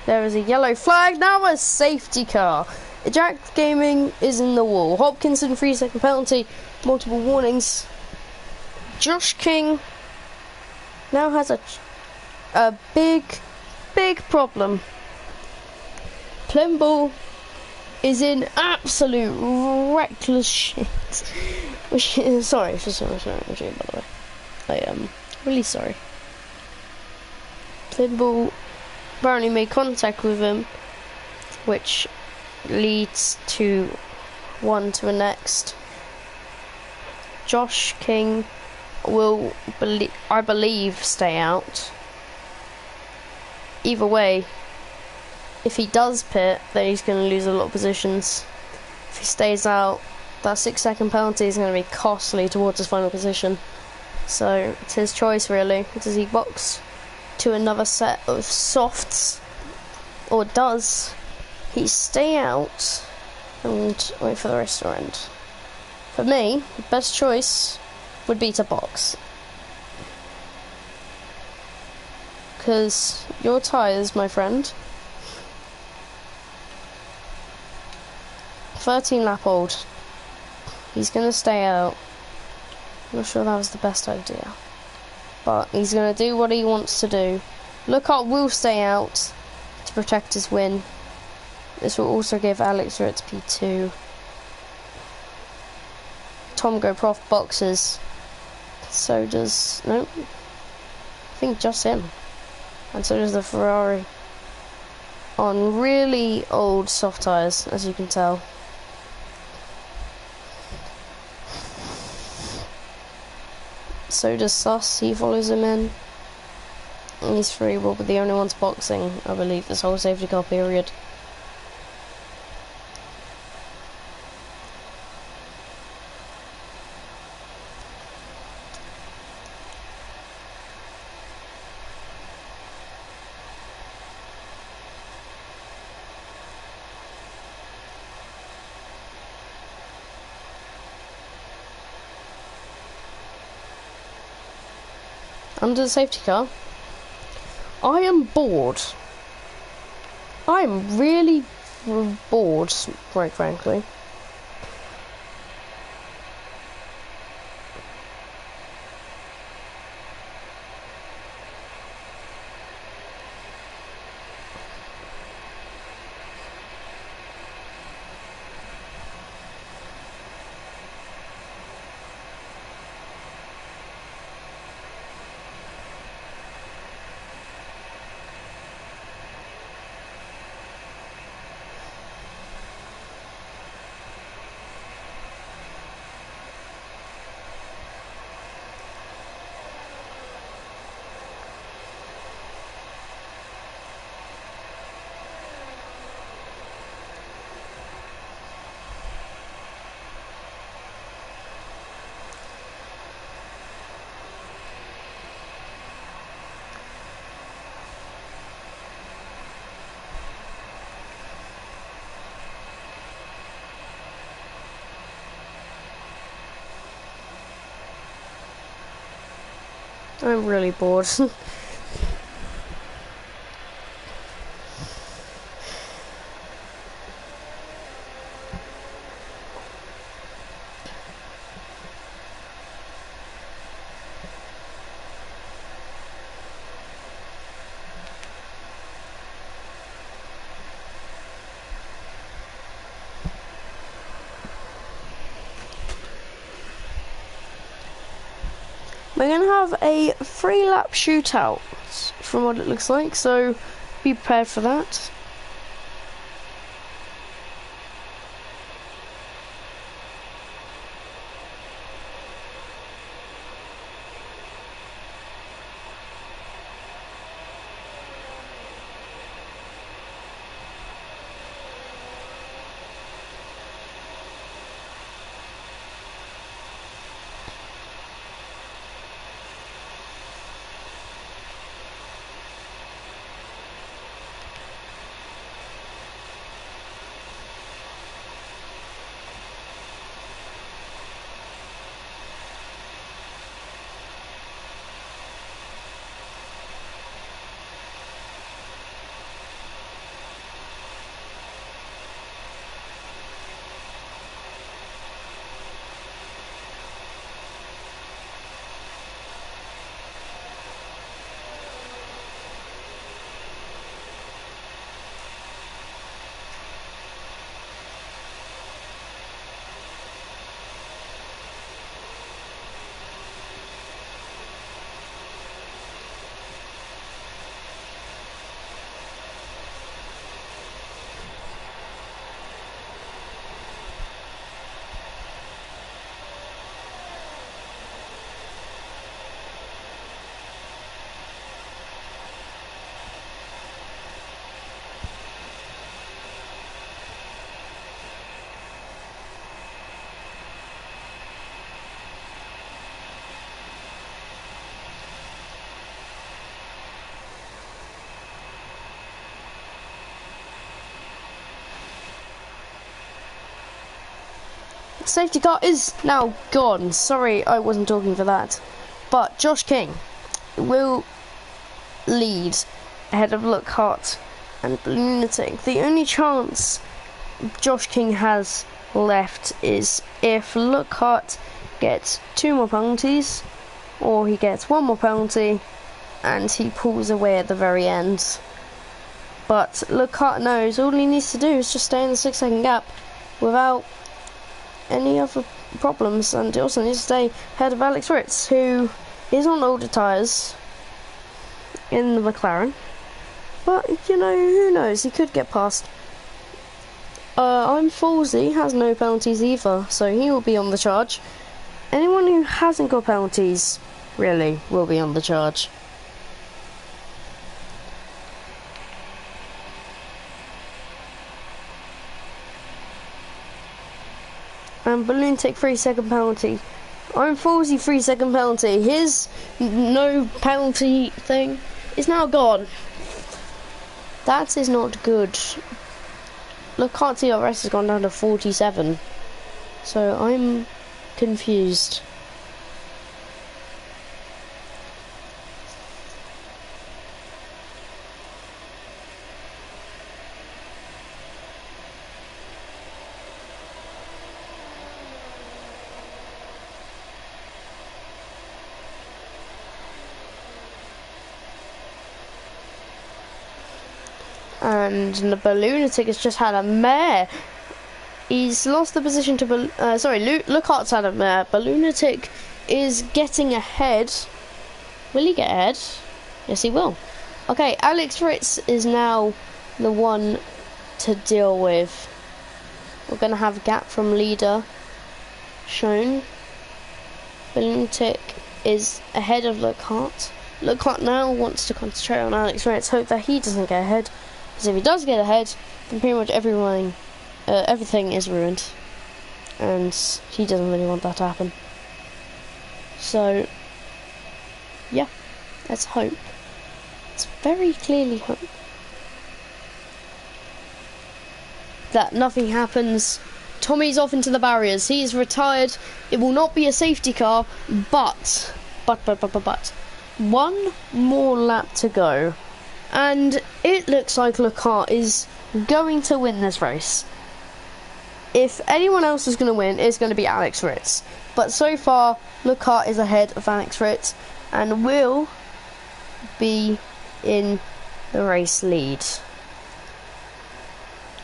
There is a yellow flag, now a safety car. Eject Gaming is in the wall. Hopkinson, 3-second penalty, multiple warnings. Josh King now has a big problem. Plimbull is in absolute reckless shit. Sorry, by the way. I am really sorry. Plimbull apparently made contact with him, which leads to one to the next. Josh King will, I believe, stay out. Either way, if he does pit, then he's going to lose a lot of positions. If he stays out, that 6-second penalty is going to be costly towards his final position. So it's his choice, really. Does he box to another set of softs, or does he stay out and wait for the race to end? For me, the best choice would be to box, because your tyres, my friend, 13 lap old, he's going to stay out. I'm not sure that was the best idea, but he's going to do what he wants to do. Lockhart will stay out to protect his win. This will also give Alex Ritz P2. Tom Go Prof boxes. So does, no, I think just him. And so does the Ferrari. On really old soft tyres, as you can tell. So does Sus, he follows him in. And he's free, will be the only ones boxing, I believe, this whole safety car period. Under the safety car, I am bored. I am really bored, quite frankly. I'm really bored. We're going to have a 3-lap shootout from what it looks like, so be prepared for that. Safety car is now gone. Sorry, I wasn't talking for that. But Josh King will lead ahead of Lockhart and Lunatic. The only chance Josh King has left is if Lockhart gets 2 more penalties, or he gets 1 more penalty and he pulls away at the very end. But Lockhart knows all he needs to do is just stay in the 6-second gap without any other problems, and he also needs to stay ahead of Alex Ritz, who is on older tyres in the McLaren, but you know, who knows, he could get past. I'm Foolsy has no penalties either, so he will be on the charge. Anyone who hasn't got penalties really will be on the charge. And Balloon take 3-second penalty. I'm Foolsy 3-second penalty. His no penalty thing is now gone. That is not good. Look, can't see our rest has gone down to 47. So I'm confused. And the Balloonatic has just had a mare. He's lost the position to Lockhart's had a mare. Balloonatic is getting ahead. Will he get ahead? Yes, he will. Okay, Alex Ritz is now the one to deal with. We're going to have a gap from leader shown. Balloonatic is ahead of Lockhart. Lockhart now wants to concentrate on Alex Ritz, hope that he doesn't get ahead. Because if he does get ahead, then pretty much everything is ruined. And he doesn't really want that to happen. So, yeah, let's hope. Let's very clearly hope that nothing happens. Tommy's off into the barriers. He's retired. It will not be a safety car, but one more lap to go, and it looks like Leclerc is going to win this race. If anyone else is going to win, it's going to be Alex Ritz. But so far, Leclerc is ahead of Alex Ritz and will be in the race lead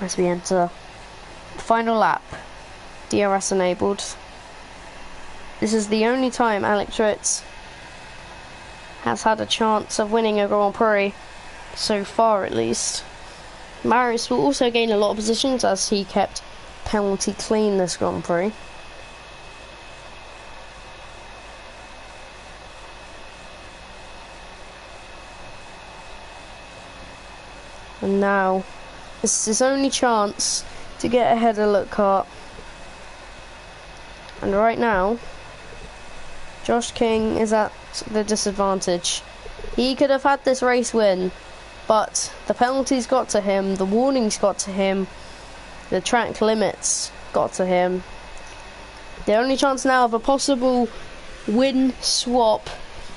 as we enter the final lap. DRS enabled. This is the only time Alex Ritz has had a chance of winning a Grand Prix, so far at least. Marius will also gain a lot of positions as he kept penalty clean this Grand Prix. And now, this is his only chance to get ahead of Leclerc. And right now, Josh King is at the disadvantage. He could have had this race win, but the penalties got to him, the warnings got to him, the track limits got to him. The only chance now of a possible win swap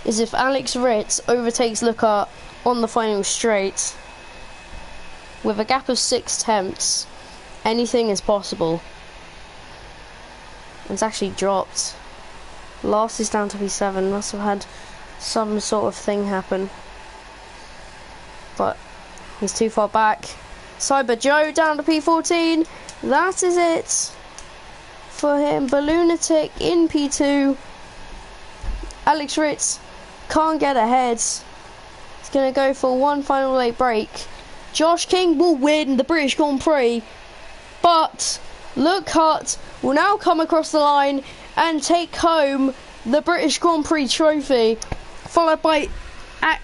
is if Alex Ritz overtakes Leclerc on the final straight. With a gap of 6 tenths, anything is possible. It's actually dropped. Last is down to P7. Must have had some sort of thing happen. But he's too far back. Cyber Joe down to P14. That is it for him. Balloonatic in P2. Alex Ritz can't get ahead. He's going to go for one final late break. Josh King will win the British Grand Prix. But Leclerc will now come across the line and take home the British Grand Prix trophy, followed by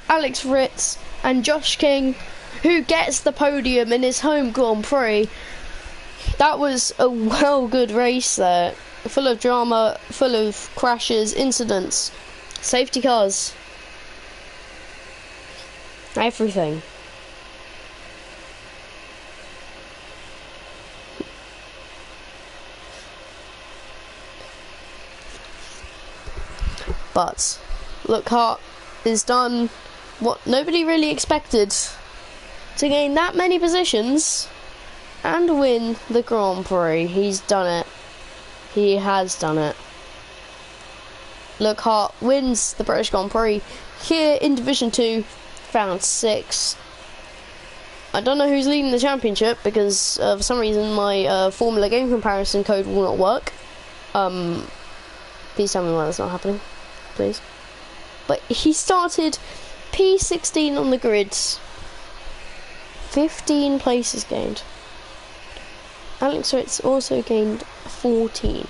Alex Ritz and Josh King, who gets the podium in his home Grand Prix. That was a good race there, full of drama, full of crashes, incidents, safety cars, everything. But Leclerc has done what nobody really expected, to gain that many positions and win the Grand Prix. He's done it. He has done it. Leclerc wins the British Grand Prix here in Division 2, round 6. I don't know who's leading the championship because for some reason my Formula Game comparison code will not work. Please tell me why that's not happening. Please. But he started P16 on the grids. 15 places gained. Alex Ritz also gained 14.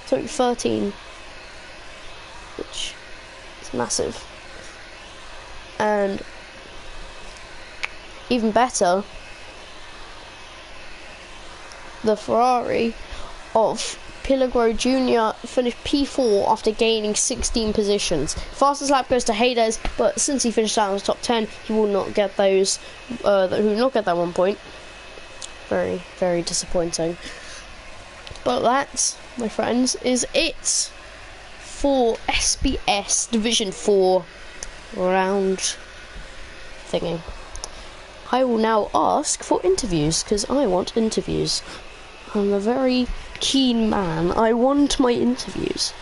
Sorry, 13. Which is massive. And even better, the Ferrari of Pilagro Jr. finished P4 after gaining 16 positions. Fastest lap goes to Hades, but since he finished out in the top 10, he will not get those. He will not get that 1 point. Very, very disappointing. But that, my friends, is it for SBS Division 4 round thingy. I will now ask for interviews because I want interviews. I'm a very keen man. I want my interviews.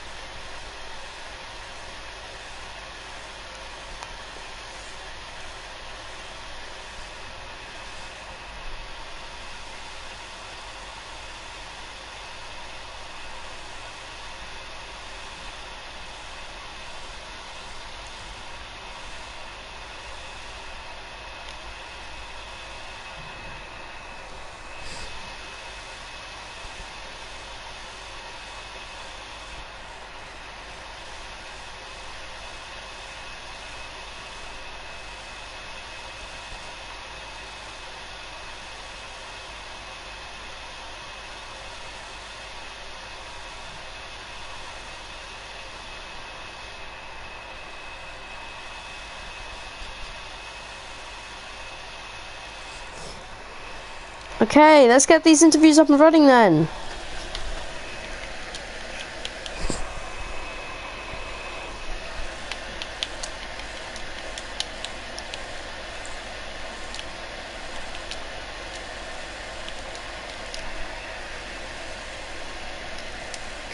Okay, let's get these interviews up and running then.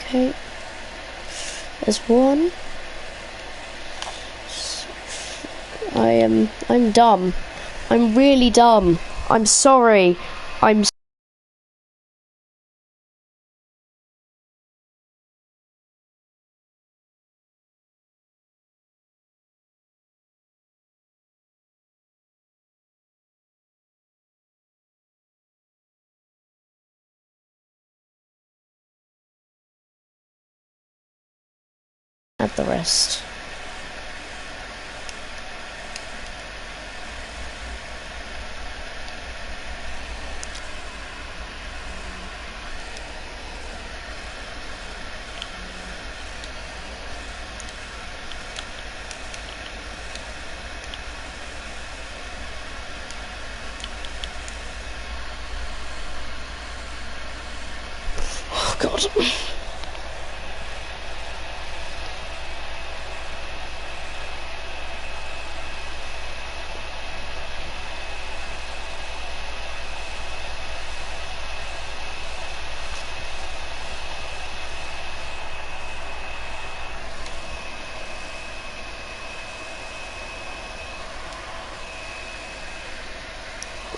Okay. There's one. I'm dumb. I'm really dumb. I'm sorry. I'm at the rest. Oh God.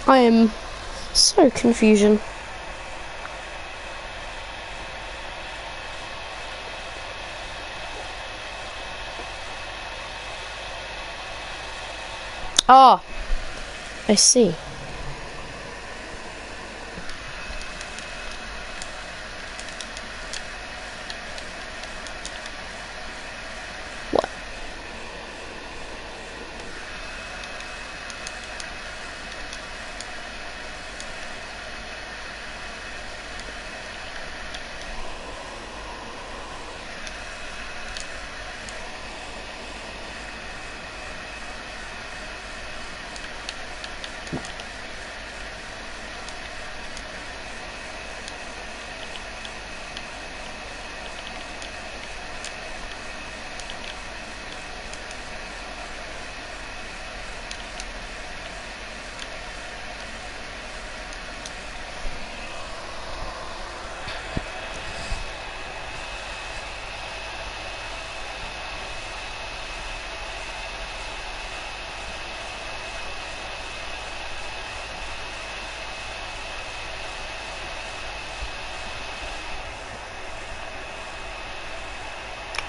I am so confusion. Ah, I see. What?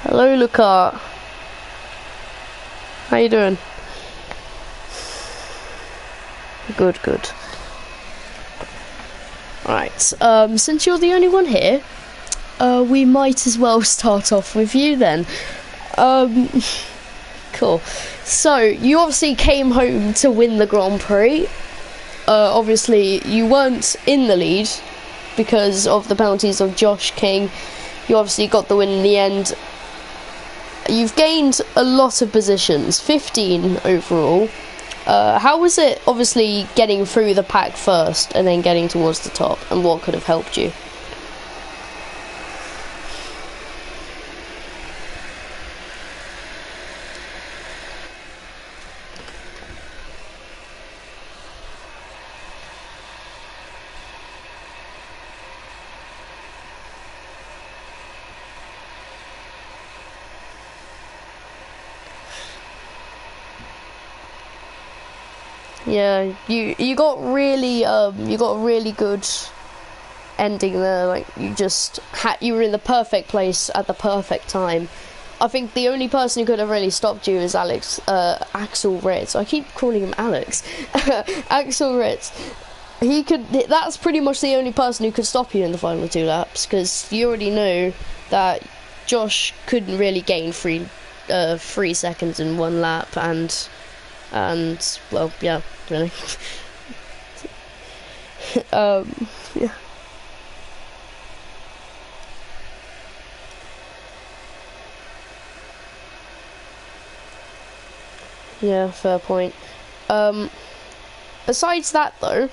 Hello, Luca. How you doing? Good, good. Right, since you're the only one here, we might as well start off with you then. Cool. So, you obviously came home to win the Grand Prix. Obviously, you weren't in the lead because of the penalties of Josh King. You obviously got the win in the end. You've gained a lot of positions, 15 overall. How was it, obviously, getting through the pack first and then getting towards the top, and what could have helped you? Yeah, you got really good ending there. Like you were in the perfect place at the perfect time. I think the only person who could have really stopped you is Axel Ritz. I keep calling him Alex. Axel Ritz. That's pretty much the only person who could stop you in the final two laps, because you already know that Josh couldn't really gain 3 seconds in one lap, and well, yeah, really. Yeah. Yeah, fair point. Besides that though,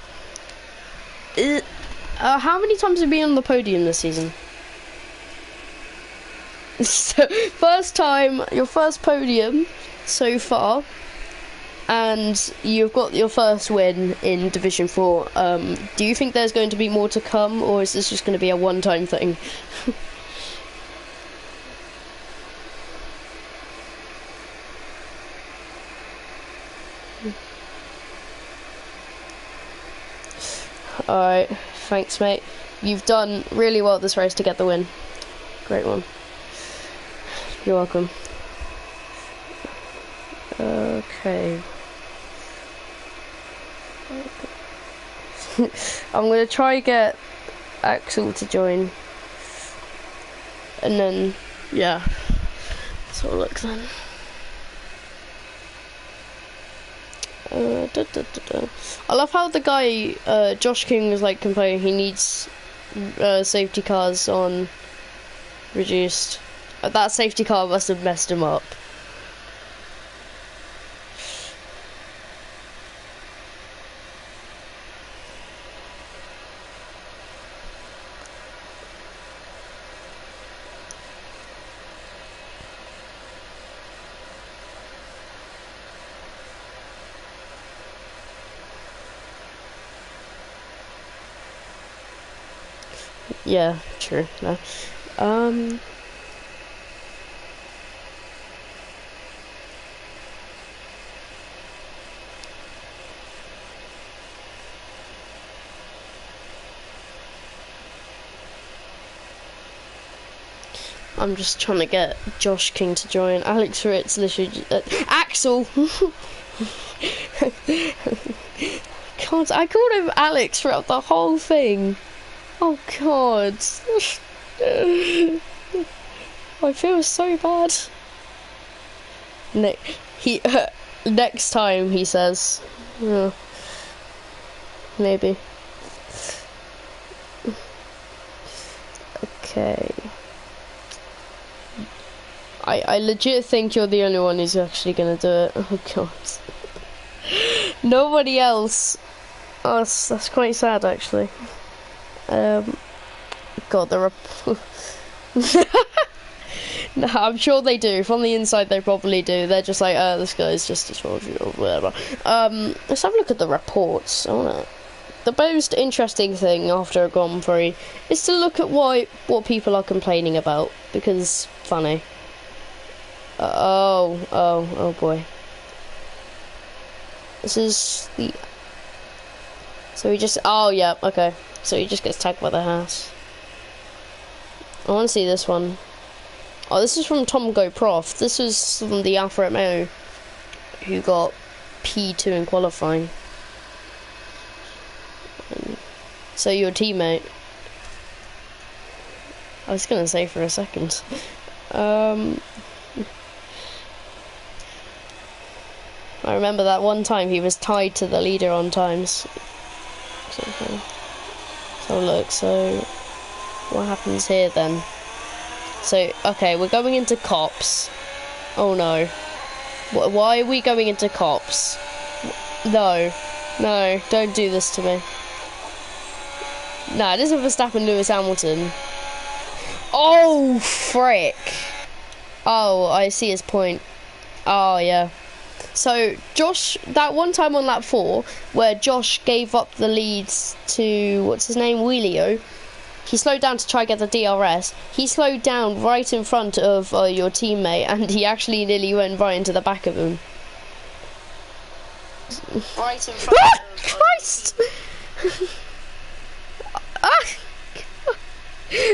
how many times have you been on the podium this season? So, first time, your first podium so far, and you've got your first win in Division 4. Do you think there's going to be more to come, or is this just going to be a one-time thing? Alright, thanks mate. You've done really well this race to get the win. Great one. You're welcome. Okay. I'm gonna try get Axel to join. And then, yeah. So look then. I love how the guy, Josh King, was like complaining he needs safety cars on reduced. That safety car must have messed him up. Yeah, true. No. I'm just trying to get Josh King to join. Alex Ritz literally Axel. God, I called him Alex throughout the whole thing. Oh God. I feel so bad. Next time, he says. Oh, maybe. Okay. I legit think you're the only one who's actually gonna do it. Oh God. Nobody else. Oh, that's quite sad actually. God, no, I'm sure they do. From the inside, they probably do. They're just like, this guy's just a soldier or whatever. Let's have a look at the reports. The most interesting thing after a Grand Prix is to look at what people are complaining about, because funny. Oh boy. This is the. So he just. Oh yeah, okay. So he just gets tagged by the house. I want to see this one. Oh, this is from Tom Go Prof. This was from the Alpha Romeo, who got P2 in qualifying. So your teammate. I was gonna say for a second. I remember that one time he was tied to the leader on times. So look, so what happens here then? So, okay, we're going into cops. Oh no. Why are we going into cops? No, don't do this to me. Nah, this is Verstappen, Lewis Hamilton. Oh, frick. Oh, I see his point. Oh, yeah. So, Josh, that one time on lap 4, where Josh gave up the leads to, what's his name, Wheelio, he slowed down to try and get the DRS. He slowed down right in front of your teammate, and he actually nearly went right into the back of him. Right in front of... Christ!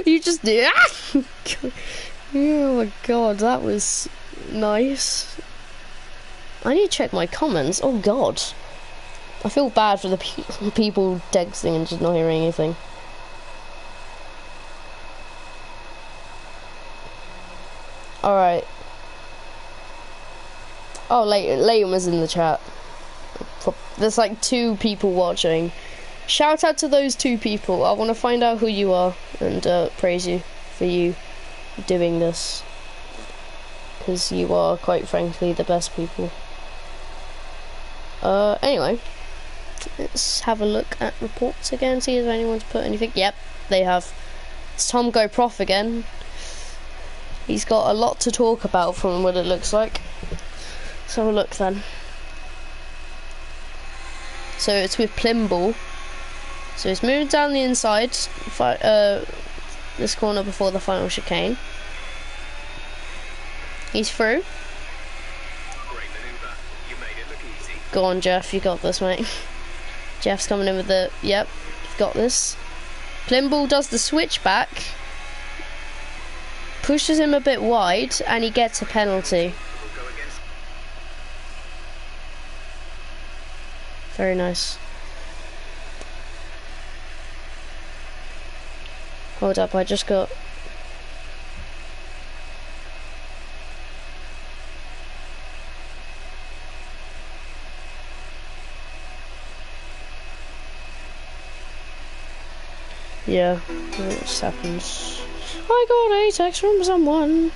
You just... Oh my God, that was nice. I need to check my comments. Oh God, I feel bad for the people texting and just not hearing anything. All right. Oh, Leighton was in the chat. There's like 2 people watching. Shout out to those 2 people. I want to find out who you are and praise you for you doing this, because you are, quite frankly, the best people. Anyway, let's have a look at reports again, see if anyone's put anything. Yep, they have. It's Tom Go Prof again. He's got a lot to talk about from what it looks like. Let's have a look then. So it's with Plimble. So he's moving down the inside, this corner before the final chicane. He's through. Go on, Jeff, you got this, mate. Jeff's coming in with the... Yep, got this. Plimbull does the switchback, pushes him a bit wide, and he gets a penalty. Very nice. Hold up, I just got... Yeah, it just happens. I got a text from someone.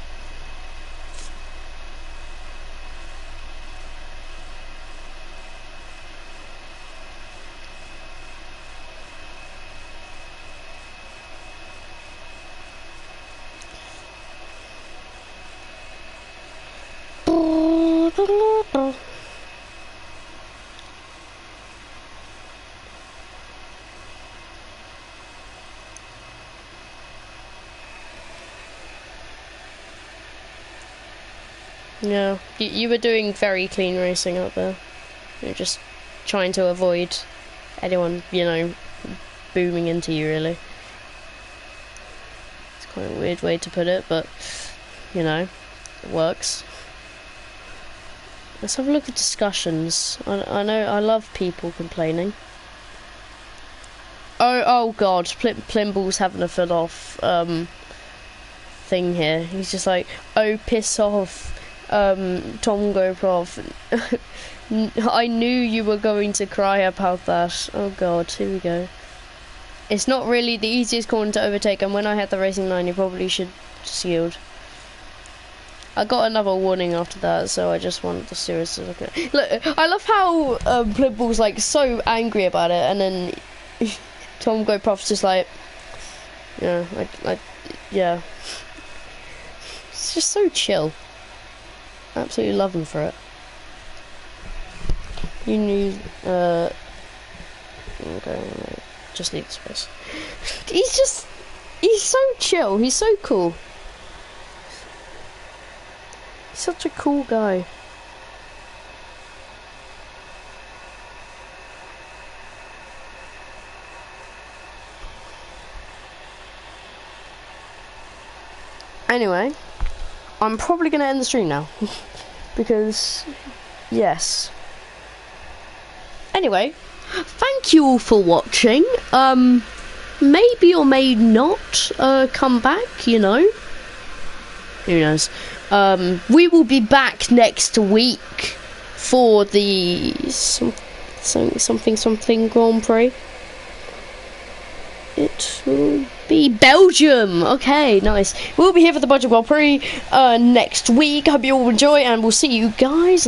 Yeah, you were doing very clean racing out there. You're just trying to avoid anyone, you know, booming into you, really. It's quite a weird way to put it, but, you know, it works. Let's have a look at discussions. I know, I love people complaining. Oh god, Plimbull's having a full off thing here. He's just like, oh, piss off, Tom GoProf. I knew you were going to cry about that. Oh god, here we go. It's not really the easiest corner to overtake, and when I had the racing line, you probably should just yield. I got another warning after that, so I just wanted the stewards to look at it. Look, I love how Plimbull's like so angry about it, and then Tom GoProf's just like, yeah, yeah. It's just so chill. Absolutely love him for it. You knew, okay, just need space. He's so chill. He's so cool. He's such a cool guy. Anyway, I'm probably going to end the stream now. Because, yes. Anyway, thank you all for watching. Maybe or may not come back, you know. Who knows? We will be back next week for the something Grand Prix. It will be Belgium. Okay, nice. We'll be here for the Belgium Grand Prix next week. Hope you all enjoy, and we'll see you guys